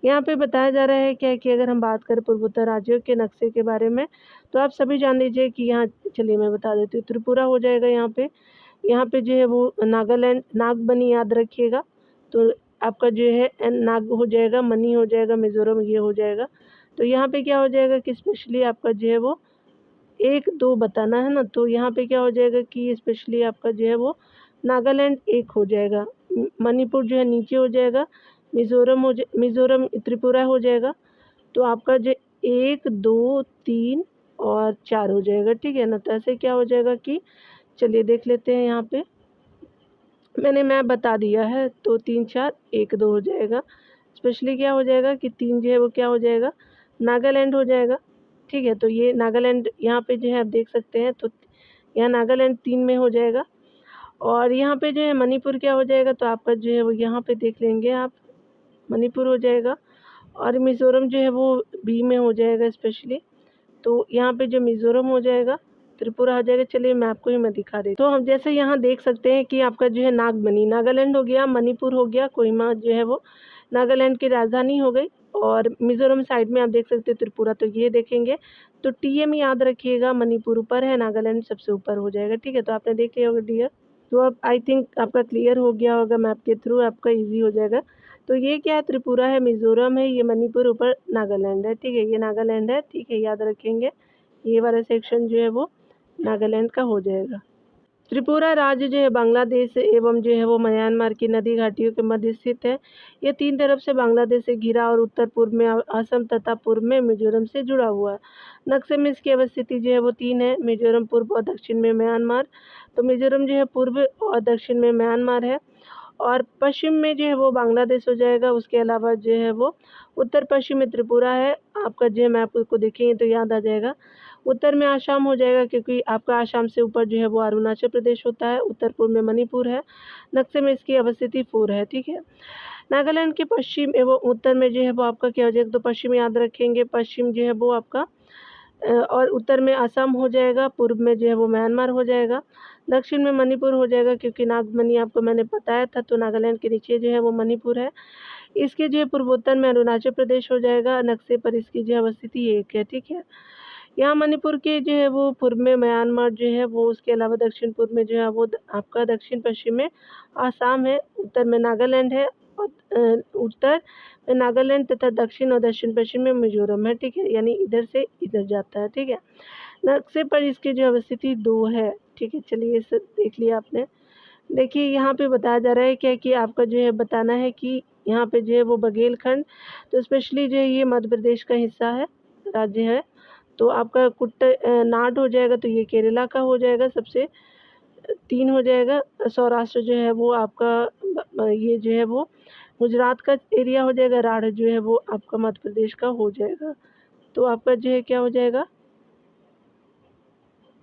यहाँ पे बताया जा रहा है क्या कि अगर हम बात करें पूर्वोत्तर राज्यों के नक्शे के बारे में, तो आप सभी जान लीजिए कि यहाँ, चलिए मैं बता देती हूँ, त्रिपुरा हो जाएगा यहाँ पे जो है वो नागालैंड, नागबनी याद रखिएगा, तो आपका जो है नाग हो जाएगा, मनी हो जाएगा, मिजोरम ये हो जाएगा। तो यहाँ पे क्या हो जाएगा कि स्पेशली आपका जो है वो 1-2 बताना है ना, तो यहाँ पे क्या हो जाएगा कि स्पेशली आपका जो है वो नागालैंड 1 हो जाएगा, मणिपुर जो है नीचे हो जाएगा, मिजोरम त्रिपुरा हो जाएगा। तो आपका जो 1, 2, 3 और 4 हो जाएगा, ठीक है ना। तो ऐसे क्या हो जाएगा कि चलिए देख लेते हैं, यहाँ पे मैंने मैप बता दिया है, तो 3, 4, 1, 2 हो जाएगा। स्पेशली क्या हो जाएगा कि 3 जो है वो क्या हो जाएगा, नागालैंड हो जाएगा, ठीक है। तो ये नागालैंड यहाँ पे जो है आप देख सकते हैं, तो यहाँ नागालैंड 3 में हो जाएगा। और यहाँ पे जो है मणिपुर क्या हो जाएगा, तो आपका जो है वो यहाँ पे देख लेंगे आप, मणिपुर हो जाएगा। और मिज़ोरम जो है वो बी में हो जाएगा स्पेशली, तो यहाँ पे जो मिज़ोरम हो जाएगा, त्रिपुरा हो जाएगा। चलिए मैं आपको ही मैं दिखा देती हूँ। तो हम जैसे यहाँ देख सकते हैं कि आपका जो है नागबनी नागालैंड हो गया, मणिपुर हो गया, कोहिमा जो है वो नागालैंड की राजधानी हो गई, और मिज़ोरम साइड में आप देख सकते हैं त्रिपुरा, तो ये देखेंगे। तो TM याद रखिएगा, मणिपुर ऊपर है, नागालैंड सबसे ऊपर हो जाएगा, ठीक है। तो आपने देख लिया होगा डियर। तो अब आई थिंक आपका क्लियर हो गया होगा, मैप के थ्रू आपका ईजी हो जाएगा। तो ये क्या है, त्रिपुरा है, मिज़ोरम है, ये मणिपुर, ऊपर नागालैंड है, ठीक है। ये नागालैंड है, ठीक है, याद रखेंगे। ये वाला सेक्शन जो है वो नागालैंड का हो जाएगा। त्रिपुरा राज्य जो है बांग्लादेश एवं जो है वो म्यांमार की नदी घाटियों के मध्य स्थित है। ये 3 तरफ से बांग्लादेश से घिरा और उत्तर पूर्व में असम तथा पूर्व में मिजोरम से जुड़ा हुआ है। नक्शे में इसकी अवस्थिति जो है वो 3 है, मिजोरम पूर्व और दक्षिण में म्यांमार। तो मिजोरम जो है पूर्व और दक्षिण में म्यांमार है, और पश्चिम में जो है वो बांग्लादेश हो जाएगा। उसके अलावा जो है वो उत्तर पश्चिम में त्रिपुरा है। आपका जो है मैप को देखेंगे तो याद आ जाएगा। उत्तर में आसाम हो जाएगा, क्योंकि आपका आसाम से ऊपर जो है वो अरुणाचल प्रदेश होता है। उत्तर पूर्व में मणिपुर है। नक्शे में इसकी अवस्थिति 4 है, ठीक है। नागालैंड के पश्चिम एवं उत्तर में जो है वो आपका क्या हो जाएगा, तो पश्चिम याद रखेंगे, पश्चिम जो है वो आपका और उत्तर में असम हो जाएगा, पूर्व में जो है वो म्यांमार हो जाएगा, दक्षिण में मणिपुर हो जाएगा, क्योंकि नागमनी आपको मैंने बताया था। तो नागालैंड के नीचे जो है वो मणिपुर है। इसके जो है पूर्वोत्तर में अरुणाचल प्रदेश हो जाएगा। नक्शे पर इसकी जो अवस्थिति 1 है, ठीक है। यहाँ मणिपुर के जो है वो पूर्व में म्यांमार जो है वो, उसके अलावा दक्षिण पूर्व में जो है वो आपका दक्षिण पश्चिम में आसाम है, उत्तर में नागालैंड है, और उत्तर में नागालैंड तथा दक्षिण और दक्षिण पश्चिम में मिजोरम है, ठीक है। यानी इधर से इधर जाता है, ठीक है। नक्शे पर इसकी जो अवस्थिति 2 है, ठीक है। चलिए इसे देख लिया आपने। देखिए यहाँ पे बताया जा रहा है क्या कि आपका जो है बताना है कि यहाँ पे जो है वो बघेलखंड, तो स्पेशली जो है ये मध्य प्रदेश का हिस्सा है, राज्य है। तो आपका नाड हो जाएगा, तो ये केरला का हो जाएगा, सबसे 3 हो जाएगा। सौराष्ट्र जो है वो आपका ये जो है वो गुजरात का एरिया हो जाएगा। राढ़ जो है वो आपका मध्य प्रदेश का हो जाएगा। तो आपका जो है क्या हो जाएगा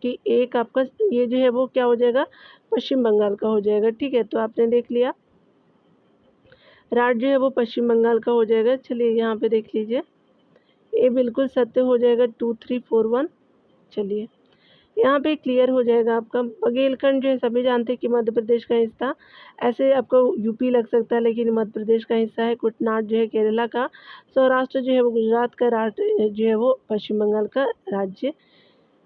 कि एक आपका ये जो है वो क्या हो जाएगा, पश्चिम बंगाल का हो जाएगा, ठीक है। तो आपने देख लिया, राढ़ जो है वो पश्चिम बंगाल का हो जाएगा। चलिए यहाँ पे देख लीजिए, ये बिल्कुल सत्य हो जाएगा, 2, 3, 4, 1। चलिए यहाँ पे क्लियर हो जाएगा आपका। बघेलखंड जो है सभी जानते हैं कि मध्य प्रदेश का हिस्सा, ऐसे आपको यूपी लग सकता है, लेकिन मध्य प्रदेश का हिस्सा है। कुटनाड जो है केरला का, सौराष्ट्र जो है वो गुजरात का, राढ़ जो है वो पश्चिम बंगाल का राज्य,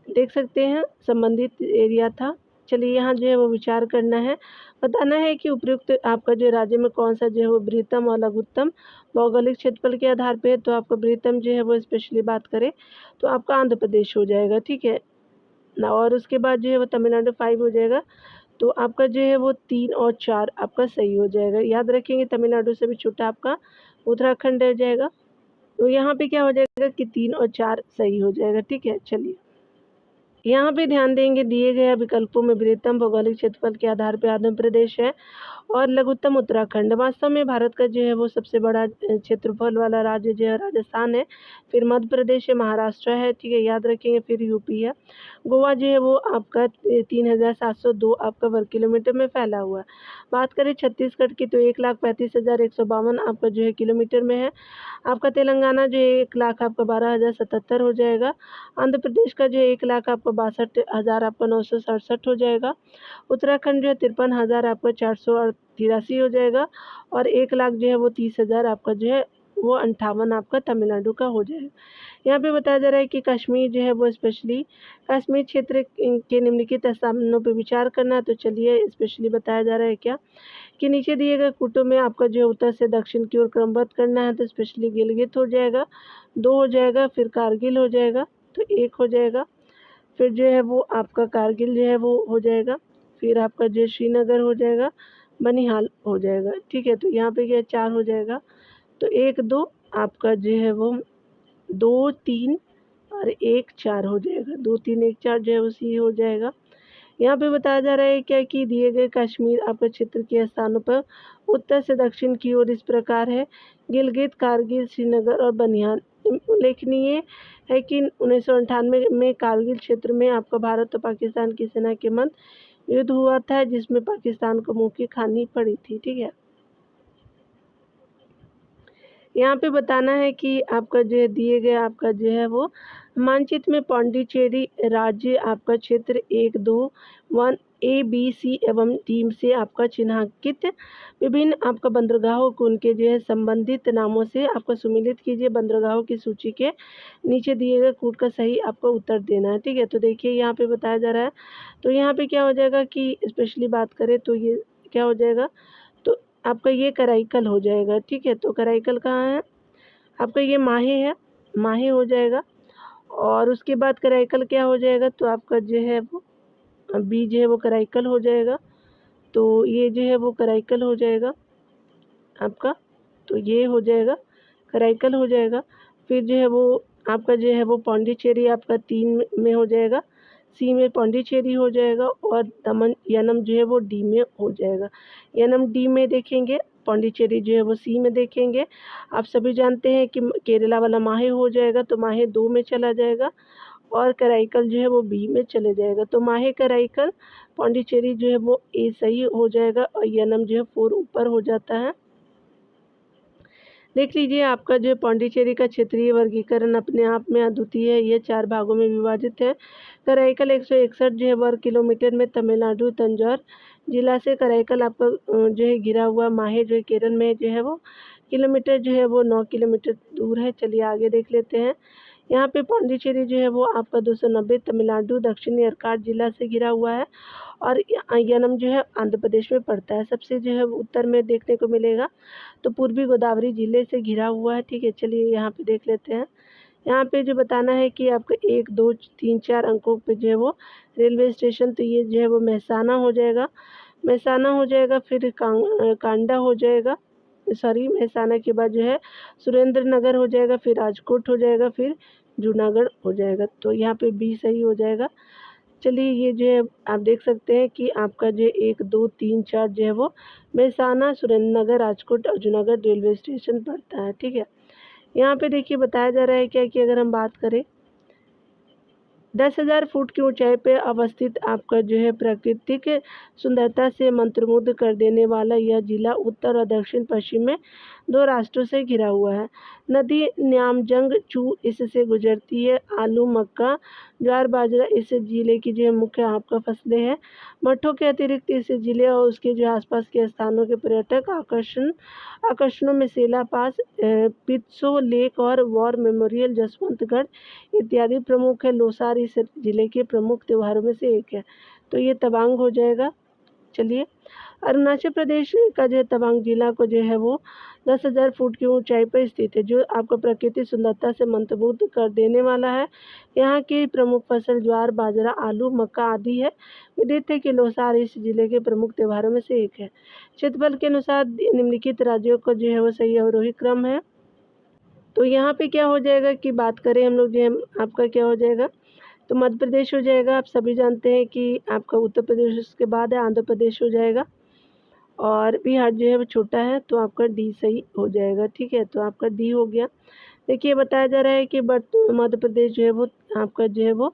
देख सकते हैं, संबंधित एरिया था। चलिए यहाँ जो है वो विचार करना है, बताना है कि उपयुक्त आपका जो राज्य में कौन सा जो है वो बृहत्तम और लघुत्तम भौगोलिक क्षेत्रफल के आधार पे है। तो आपका बृहत्तम जो है वो स्पेशली बात करें तो आपका आंध्र प्रदेश हो जाएगा, ठीक है ना। और उसके बाद जो है वो तमिलनाडु 5 हो जाएगा। तो आपका जो है वो 3 और 4 आपका सही हो जाएगा। याद रखेंगे तमिलनाडु से भी छोटा आपका उत्तराखंड रह जाएगा। तो यहाँ पे क्या हो जाएगा कि 3 और 4 सही हो जाएगा, ठीक है। चलिए यहाँ पे ध्यान देंगे दिए गए विकल्पों में बृहत्तम भौगोलिक क्षेत्रफल के आधार पर आंध्र प्रदेश है और लघुत्तम उत्तराखंड। वास्तव में भारत का जो है वो सबसे बड़ा क्षेत्रफल वाला राज्य जो है राजस्थान है, फिर मध्य प्रदेश है, महाराष्ट्र है, ठीक है, याद रखेंगे, फिर यूपी है। गोवा जो है वो आपका 3702 आपका वर्ग किलोमीटर में फैला हुआ है। बात करें छत्तीसगढ़ की तो 1,35,152 आपका जो है किलोमीटर में है। आपका तेलंगाना जो है 1,00,000 आपका 12,077 हो जाएगा। आंध्र प्रदेश का जो है 1,00,000 आपका 62,000 आपका 967 हो जाएगा। उत्तराखंड जो है 53,000 आपका 483 हो जाएगा और 1,00,000 जो है वो 30,000 आपका जो है वो 58 आपका तमिलनाडु का हो जाएगा। यहाँ पे बताया जा रहा है कि कश्मीर जो है वो स्पेशली कश्मीर क्षेत्र के निम्नलिखित स्थानों पर विचार करना है। तो चलिए स्पेशली बताया जा रहा है क्या कि नीचे दिए गए कूटों में आपका जो उत्तर से दक्षिण की ओर क्रमबद्ध करना है। तो स्पेशली गिलगित हो जाएगा, 2 हो जाएगा, फिर कारगिल हो जाएगा, तो 1 हो जाएगा, फिर जो है वो आपका कारगिल जो है वो हो जाएगा, फिर आपका जो श्रीनगर हो जाएगा, बनिहाल हो जाएगा, ठीक है। तो यहाँ पे क्या 4 हो जाएगा, तो 1 2 आपका जो है वो 2 3 और 1 4 हो जाएगा, 2 3 1 4 जो है उसी हो जाएगा। यहाँ पे बताया जा रहा है क्या कि दिए गए कश्मीर आपके क्षेत्र के स्थानों पर उत्तर से दक्षिण की ओर इस प्रकार है: गिलगित, कारगिल, श्रीनगर और बनिहाल। उल्लेखनीय है कि 1998 में कारगिल क्षेत्र में आपका भारत और पाकिस्तान की सेना के मध्य युद्ध हुआ था, जिसमें पाकिस्तान को मुंह की खानी पड़ी थी, ठीक है। यहाँ पे बताना है कि आपका जो है दिए गए आपका जो है वो मानचित्र में पौंडीचेरी राज्य आपका क्षेत्र 1 2 1 A B C एवं टीम से आपका चिन्हांकित विभिन्न आपका बंदरगाहों को उनके जो है संबंधित नामों से आपका सुमेलित कीजिए। बंदरगाहों की सूची के नीचे दिए गए कूट का सही आपको उत्तर देना है, ठीक है। तो देखिए यहाँ पे बताया जा रहा है, तो यहाँ पे क्या हो जाएगा कि स्पेशली बात करें तो ये क्या हो जाएगा, तो आपका ये कराईकल हो जाएगा, ठीक है। तो कराईकल कहाँ है, आपका ये माहे है, माहे हो जाएगा। और उसके बाद कराईकल क्या हो जाएगा, तो आपका जो है वो बी जो है वो कराईकल हो जाएगा, तो ये जो है वो कराईकल हो जाएगा आपका, तो ये हो जाएगा कराईकल हो जाएगा। फिर जो है वो आपका जो है वो पौंडीचेरी आपका 3 में हो जाएगा, सी में पौंडीचेरी हो जाएगा और दमन यनम जो है वो डी में हो जाएगा। यनम डी में देखेंगे, पौंडीचेरी जो है वो सी में देखेंगे। आप सभी जानते हैं कि केरला वाला माहे हो जाएगा, तो माहे 2 में चला जाएगा और कराईकल जो है वो बी में चले जाएगा। तो माहे कराईकल पौंडीचेरी जो है वो ए सही हो जाएगा और यनम जो है 4 ऊपर हो जाता है। देख लीजिए आपका जो पौंडीचेरी का क्षेत्रीय वर्गीकरण अपने आप में अद्वितीय है। ये 4 भागों में विभाजित है। कराईकल 161 जो है वर्ग किलोमीटर में तमिलनाडु तंजौर जिला से कराईकल आपका जो है घिरा हुआ माहे जो है केरल में जो है वो किलोमीटर जो है वो 9 किलोमीटर दूर है। चलिए आगे देख लेते हैं। यहाँ पे पौंडीचेरी जो है वो आपका 290 तमिलनाडु दक्षिणी अर्काट जिला से घिरा हुआ है और यनम जो है आंध्र प्रदेश में पड़ता है। सबसे जो है उत्तर में देखने को मिलेगा, तो पूर्वी गोदावरी जिले से घिरा हुआ है, ठीक है। चलिए यहाँ पे देख लेते हैं। यहाँ पे जो बताना है कि आपका 1 2 3 4 अंकों पे जो है वो रेलवे स्टेशन, तो ये जो है वो मेहसाना हो जाएगा, मेहसाना हो जाएगा, फिर कांडा हो जाएगा, सॉरी मेहसाना के बाद जो है सुरेंद्र नगर हो जाएगा, फिर राजकोट हो जाएगा, फिर जूनागढ़ हो जाएगा। तो यहाँ पे बी सही हो जाएगा। चलिए ये जो है आप देख सकते हैं कि आपका जो 1 2 3 4 जो है वो मेहसाना, सुरेंद्रनगर, राजकोट और जूनागढ़ रेलवे स्टेशन पड़ता है, ठीक है। यहाँ पे देखिए बताया जा रहा है क्या कि अगर हम बात करें 10,000 फुट की ऊंचाई पर अवस्थित आपका जो है प्राकृतिक सुंदरता से मंत्रमुग्ध कर देने वाला यह जिला उत्तर और दक्षिण पश्चिम में 2 राष्ट्रों से घिरा हुआ है। नदी न्यामजंग चू इससे गुजरती है। आलू, मक्का, ज्वार, बाजरा इस जिले की जो है मुख्य आपका फसलें हैं। मठों के अतिरिक्त इस जिले और उसके जो आसपास के स्थानों के पर्यटक आकर्षणों में सेला पास, पित्सो लेक और वॉर मेमोरियल, जसवंतगढ़ इत्यादि प्रमुख है। लोसार इस जिले के प्रमुख त्योहारों में से एक है, तो ये तवांग हो जाएगा। चलिए अरुणाचल प्रदेश का जो है तवांग जिला को जो है वो 10,000 फुट की ऊंचाई पर स्थित है, जो आपको प्रकृति सुंदरता से मंत्रमुग्ध कर देने वाला है। यहाँ की प्रमुख फसल ज्वार, बाजरा, आलू, मक्का आदि है। विदित है कि लोसार इस जिले के प्रमुख त्योहारों में से एक है। क्षेत्रफल के अनुसार निम्नलिखित राज्यों का जो है वो सही अवरोही क्रम है। तो यहाँ पे क्या हो जाएगा कि बात करें हम लोग जो है आपका क्या हो जाएगा, तो मध्य प्रदेश हो जाएगा। आप सभी जानते हैं कि आपका उत्तर प्रदेश उसके बाद है आंध्र प्रदेश हो जाएगा, और बिहार जो है वो छोटा है, तो आपका डी सही हो जाएगा। ठीक है, तो आपका डी हो गया। देखिए बताया जा रहा है कि मध्य प्रदेश जो है वो आपका जो है वो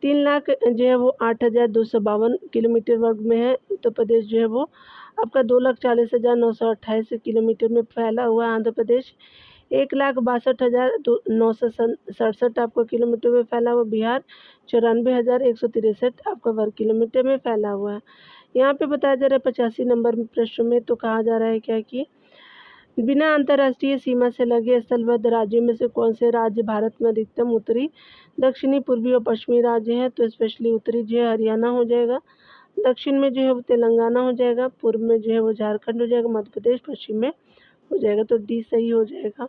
3,00,000 जो है वो 8,252 किलोमीटर वर्ग में है। उत्तर प्रदेश जो है वो आपका 2,40,928 किलोमीटर में फैला हुआ है। आंध्र प्रदेश 1,62,967 आपका किलोमीटर में फैला हुआ। बिहार 94,163 आपका वर्ग किलोमीटर में फैला हुआ है। यहाँ पे बताया जा रहा है 85 नंबर प्रश्न में, तो कहा जा रहा है क्या कि बिना अंतर्राष्ट्रीय सीमा से लगे स्थलबद्ध राज्यों में से कौन से राज्य भारत में अधिकतम उत्तरी, दक्षिणी, पूर्वी और पश्चिमी राज्य हैं। तो स्पेशली उत्तरी जो है हरियाणा हो जाएगा, दक्षिण में जो है वो तेलंगाना हो जाएगा, पूर्व में जो है वो झारखंड हो जाएगा, मध्य प्रदेश पश्चिम में हो जाएगा। तो डी सही हो जाएगा।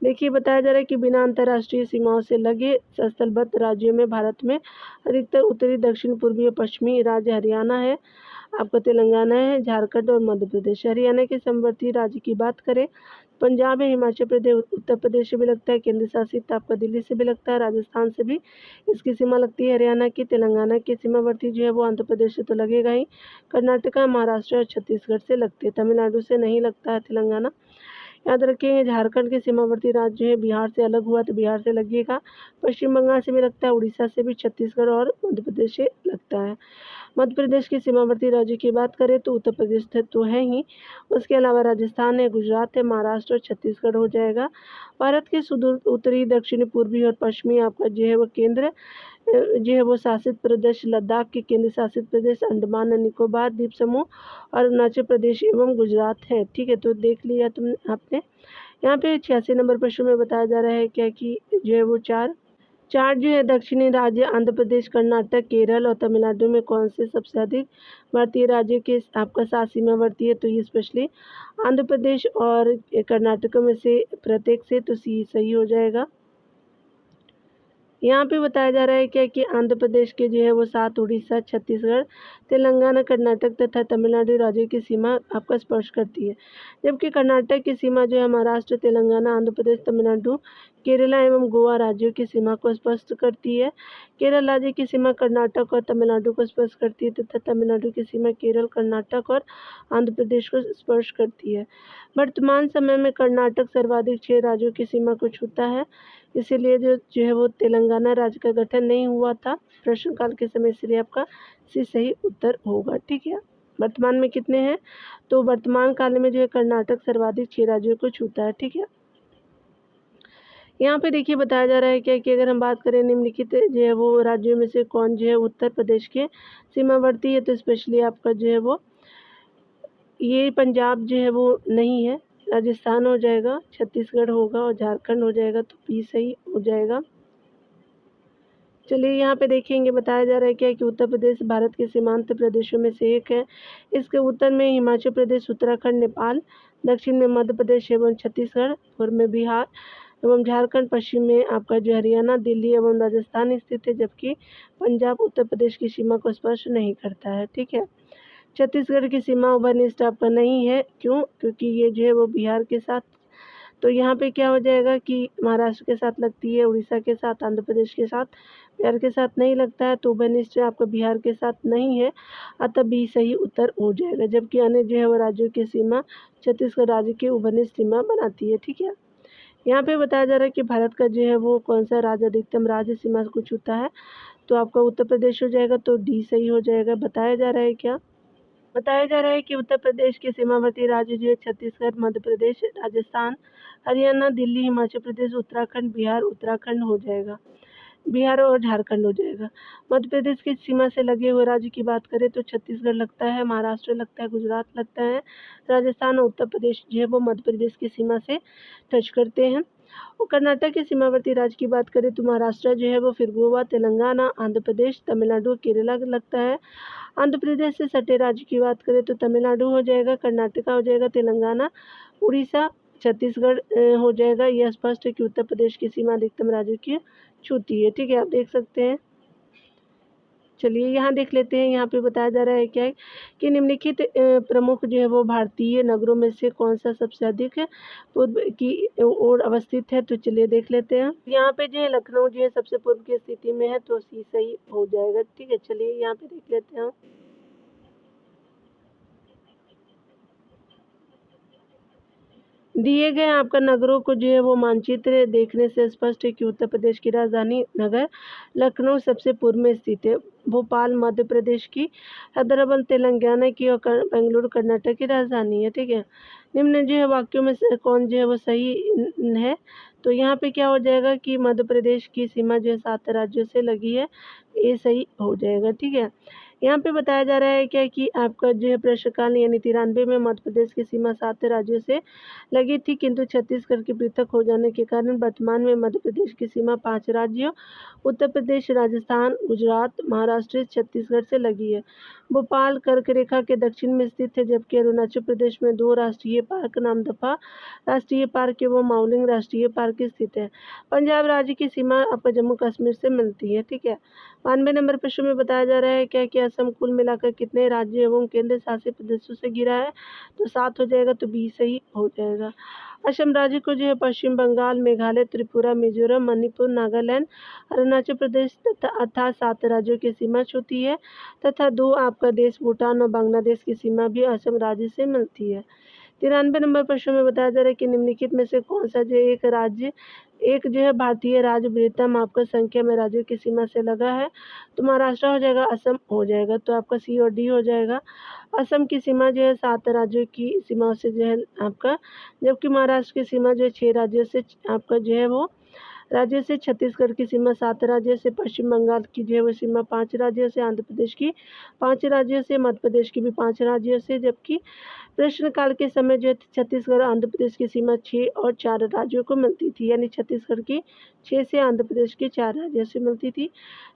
देखिए बताया जा रहा है कि बिना अंतर्राष्ट्रीय सीमाओं से लगे स्थलबद्ध राज्यों में भारत में अधिकतर उत्तरी, दक्षिण, पूर्वी और पश्चिमी राज्य हरियाणा है, आपका तेलंगाना है, झारखंड और मध्य प्रदेश। हरियाणा के समवर्ती राज्य की बात करें, पंजाब है, हिमाचल प्रदेश, उत्तर प्रदेश से भी लगता है, केंद्र शासित आपका दिल्ली से भी लगता है, राजस्थान से भी इसकी सीमा लगती है हरियाणा की। तेलंगाना की सीमावर्ती जो है वो आंध्र प्रदेश से तो लगेगा ही, कर्नाटका, महाराष्ट्र और छत्तीसगढ़ से लगते हैं, तमिलनाडु से नहीं लगता है तेलंगाना। याद रखेंगे झारखंड के सीमावर्ती राज्य जो है बिहार से अलग हुआ तो बिहार से लगेगा, पश्चिम बंगाल से भी लगता है, उड़ीसा से भी, छत्तीसगढ़ और मध्य प्रदेश से लगता है। मध्य प्रदेश के सीमावर्ती राज्य की बात करें तो उत्तर प्रदेश तो है ही, उसके अलावा राजस्थान है, गुजरात है, महाराष्ट्र और छत्तीसगढ़ हो जाएगा। भारत के सुदूर उत्तरी, दक्षिणी, पूर्वी और पश्चिमी आपका जो है वो केंद्र जो है वो शासित प्रदेश लद्दाख के केंद्र शासित प्रदेश, अंडमान और निकोबार द्वीप समूह और अरुणाचल प्रदेश एवं गुजरात है। ठीक है, तो देख लिया तुम आपने। यहाँ पे 86 नंबर प्रश्न में बताया जा रहा है क्या कि जो है वो चार जो है दक्षिणी राज्य आंध्र प्रदेश, कर्नाटक, केरल और तमिलनाडु में कौन से सबसे अधिक भारतीय राज्यों के आपका साथ सीमावर्ती है। तो ये स्पेशली आंध्र प्रदेश और कर्नाटक में से प्रत्येक से, तो सी सही हो जाएगा। यहाँ पे बताया जा रहा है क्या कि आंध्र प्रदेश के जो है वो 7 उड़ीसा, छत्तीसगढ़, तेलंगाना, कर्नाटक तथा तमिलनाडु राज्यों की सीमा आपका स्पर्श करती है, जबकि कर्नाटक की सीमा जो है महाराष्ट्र, तेलंगाना, आंध्र प्रदेश, तमिलनाडु, केरला एवं गोवा राज्यों की सीमा को स्पष्ट करती है। केरल राज्य की सीमा कर्नाटक और तमिलनाडु को स्पर्श करती है तथा तमिलनाडु की सीमा केरल, कर्नाटक और आंध्र प्रदेश को स्पर्श करती है। वर्तमान समय में कर्नाटक सर्वाधिक 6 राज्यों की सीमा को छूता है, इसीलिए जो है वो तेलंगाना राज्य का गठन नहीं हुआ था प्रश्नकाल के समय, इसलिए आपका सी सही उत्तर होगा। ठीक है, वर्तमान में कितने हैं, तो वर्तमान काल में जो है कर्नाटक सर्वाधिक 6 राज्यों को छूता है। ठीक है, यहाँ पे देखिए बताया जा रहा है क्या कि अगर हम बात करें निम्नलिखित जो है वो राज्यों में से कौन जो है उत्तर प्रदेश के सीमावर्ती है, तो स्पेशली आपका जो है वो ये पंजाब जो है वो नहीं है, राजस्थान हो जाएगा, छत्तीसगढ़ होगा और झारखंड हो जाएगा, तो पी सही हो जाएगा। चलिए यहाँ पे देखेंगे बताया जा रहा है क्या कि उत्तर प्रदेश भारत के सीमांत प्रदेशों में से एक है। इसके उत्तर में हिमाचल प्रदेश, उत्तराखंड, नेपाल, दक्षिण में मध्य प्रदेश एवं छत्तीसगढ़, पूर्व में बिहार एवं झारखंड, पश्चिम में आपका जो हरियाणा, दिल्ली एवं राजस्थान स्थित है, जबकि पंजाब उत्तर प्रदेश की सीमा को स्पर्श नहीं करता है। ठीक है, छत्तीसगढ़ की सीमा ओवरनिस्ट आपका नहीं है, क्यों, क्योंकि ये जो है वो बिहार के साथ, तो यहाँ पे क्या हो जाएगा कि महाराष्ट्र के साथ लगती है, उड़ीसा के साथ, आंध्र प्रदेश के साथ, बिहार के साथ नहीं लगता है, तो ओवरनिस्ट आपका बिहार के साथ नहीं है, अतः बी सही उत्तर हो जाएगा। जबकि अन्य जो है वो राज्यों की सीमा छत्तीसगढ़ राज्य की ओवरनिस्ट सीमा बनाती है। ठीक है, यहाँ पे बताया जा रहा है कि भारत का जो है वो कौन सा राज्य अधिकतम राज्य सीमा को छूता है, तो आपका उत्तर प्रदेश हो जाएगा, तो डी सही हो जाएगा। बताया जा रहा है क्या, बताया जा रहा है कि उत्तर प्रदेश के सीमावर्ती राज्य जो है छत्तीसगढ़, मध्य प्रदेश, राजस्थान, हरियाणा, दिल्ली, हिमाचल प्रदेश, उत्तराखंड, बिहार, उत्तराखंड हो जाएगा, बिहार और झारखंड हो जाएगा। मध्य प्रदेश की सीमा से लगे हुए राज्य की बात करें तो छत्तीसगढ़ लगता है, महाराष्ट्र लगता है, गुजरात लगता है, राजस्थान और उत्तर प्रदेश जो है वो मध्य प्रदेश की सीमा से टच करते हैं। और कर्नाटक के सीमावर्ती राज्य की बात करें तो महाराष्ट्र जो है वो, फिर गोवा, तेलंगाना, आंध्र प्रदेश, तमिलनाडु, केरला लगता है। आंध्र प्रदेश से सटे राज्य की बात करें तो तमिलनाडु हो जाएगा, कर्नाटका हो जाएगा, तेलंगाना, उड़ीसा, छत्तीसगढ़ हो जाएगा। यह स्पष्ट है कि उत्तर प्रदेश की सीमा अधिकतम राज्यों की छूती है। ठीक है, आप देख सकते हैं। चलिए यहाँ देख लेते हैं, यहाँ पे बताया जा रहा है क्या है कि निम्नलिखित प्रमुख जो है वो भारतीय नगरों में से कौन सा सबसे अधिक पूर्व की ओर अवस्थित है। तो चलिए देख लेते हैं। यहाँ पे जो है लखनऊ जो है सबसे पूर्व की स्थिति में है, तो सी सही हो जाएगा। ठीक है, चलिए यहाँ पे देख लेते हैं। दिए गए आपका नगरों को जो है वो मानचित्र देखने से स्पष्ट है कि उत्तर प्रदेश की राजधानी नगर लखनऊ सबसे पूर्व में स्थित है। भोपाल मध्य प्रदेश की, हैदराबाद तेलंगाना की और बेंगलुरु कर्नाटक की राजधानी है। ठीक है, निम्न जो है वाक्यों में से कौन जो है वो सही है। तो यहाँ पे क्या हो जाएगा कि मध्य प्रदेश की सीमा जो है 7 राज्यों से लगी है, ये सही हो जाएगा। ठीक है, यहाँ पे बताया जा रहा है क्या कि आपका जो है प्रश्नकाल यानी 93 में मध्य प्रदेश की सीमा 7 राज्यों से लगी थी, किंतु छत्तीसगढ़ के पृथक हो जाने के कारण वर्तमान में मध्य प्रदेश की सीमा 5 राज्यों उत्तर प्रदेश, राजस्थान, गुजरात, महाराष्ट्र, छत्तीसगढ़ से लगी है। भोपाल कर्क रेखा के दक्षिण में स्थित है, जबकि अरुणाचल प्रदेश में 2 राष्ट्रीय पार्क नामदफा राष्ट्रीय पार्क एवं माउलिंग राष्ट्रीय पार्क स्थित है। पंजाब राज्य की सीमा आपका जम्मू कश्मीर से मिलती है। ठीक है, 92 नंबर प्रश्न में बताया जा रहा है क्या कि असम कुल मिलाकर कितने राज्य एवं केंद्र शासित प्रदेशों से घिरा है। तो 7 हो जाएगा, तो बी सही हो जाएगा। असम राज्य को जो है पश्चिम बंगाल, मेघालय, त्रिपुरा, मिजोरम, मणिपुर, नागालैंड, अरुणाचल प्रदेश तथा अर्थात 7 राज्यों की सीमा छूती है तथा 2 आपका देश भूटान और बांग्लादेश की सीमा भी असम राज्य से मिलती है। 93 नंबर प्रश्न में बताया जा रहा है कि निम्नलिखित में से कौन सा जो एक जो है भारतीय राज्य बृहत्तम आपका संख्या में राज्यों की सीमा से लगा है। तो महाराष्ट्र हो जाएगा, असम हो जाएगा, तो आपका सी और डी हो जाएगा। असम की सीमा जो है 7 राज्यों की सीमा से जो है आपका, जबकि महाराष्ट्र की सीमा जो है 6 राज्यों से आपका जो है वो राज्य से, छत्तीसगढ़ की सीमा 7 राज्यों से, पश्चिम बंगाल की जो है वो सीमा 5 राज्यों से, आंध्र प्रदेश की 5 राज्यों से, मध्य प्रदेश की भी 5 राज्यों से, जबकि प्रश्नकाल के समय जो है छत्तीसगढ़ आंध्र प्रदेश की सीमा 6 और 4 राज्यों को मिलती थी, यानी छत्तीसगढ़ की 6 से आंध्र प्रदेश के 4 राज्यों से मिलती थी।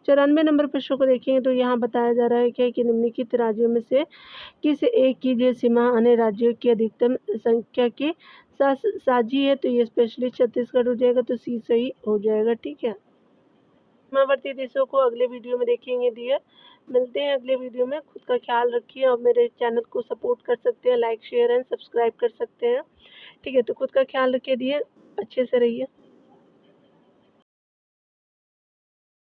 94 नंबर प्रश्न को देखेंगे तो यहाँ बताया जा रहा है क्या कि निम्नलिखित राज्यों में से किस एक की जो सीमा अन्य राज्यों की अधिकतम संख्या के साझी है। तो ये स्पेशली छत्तीसगढ़ हो जाएगा, तो सी सही हो जाएगा। ठीक है, सीमावर्ती देशों को अगले वीडियो में देखेंगे डियर। मिलते हैं अगले वीडियो में। खुद का ख्याल रखिए और मेरे चैनल को सपोर्ट कर सकते हैं, लाइक शेयर एंड सब्सक्राइब कर सकते हैं। ठीक है, तो खुद का ख्याल रखिए डियर, अच्छे से रहिए।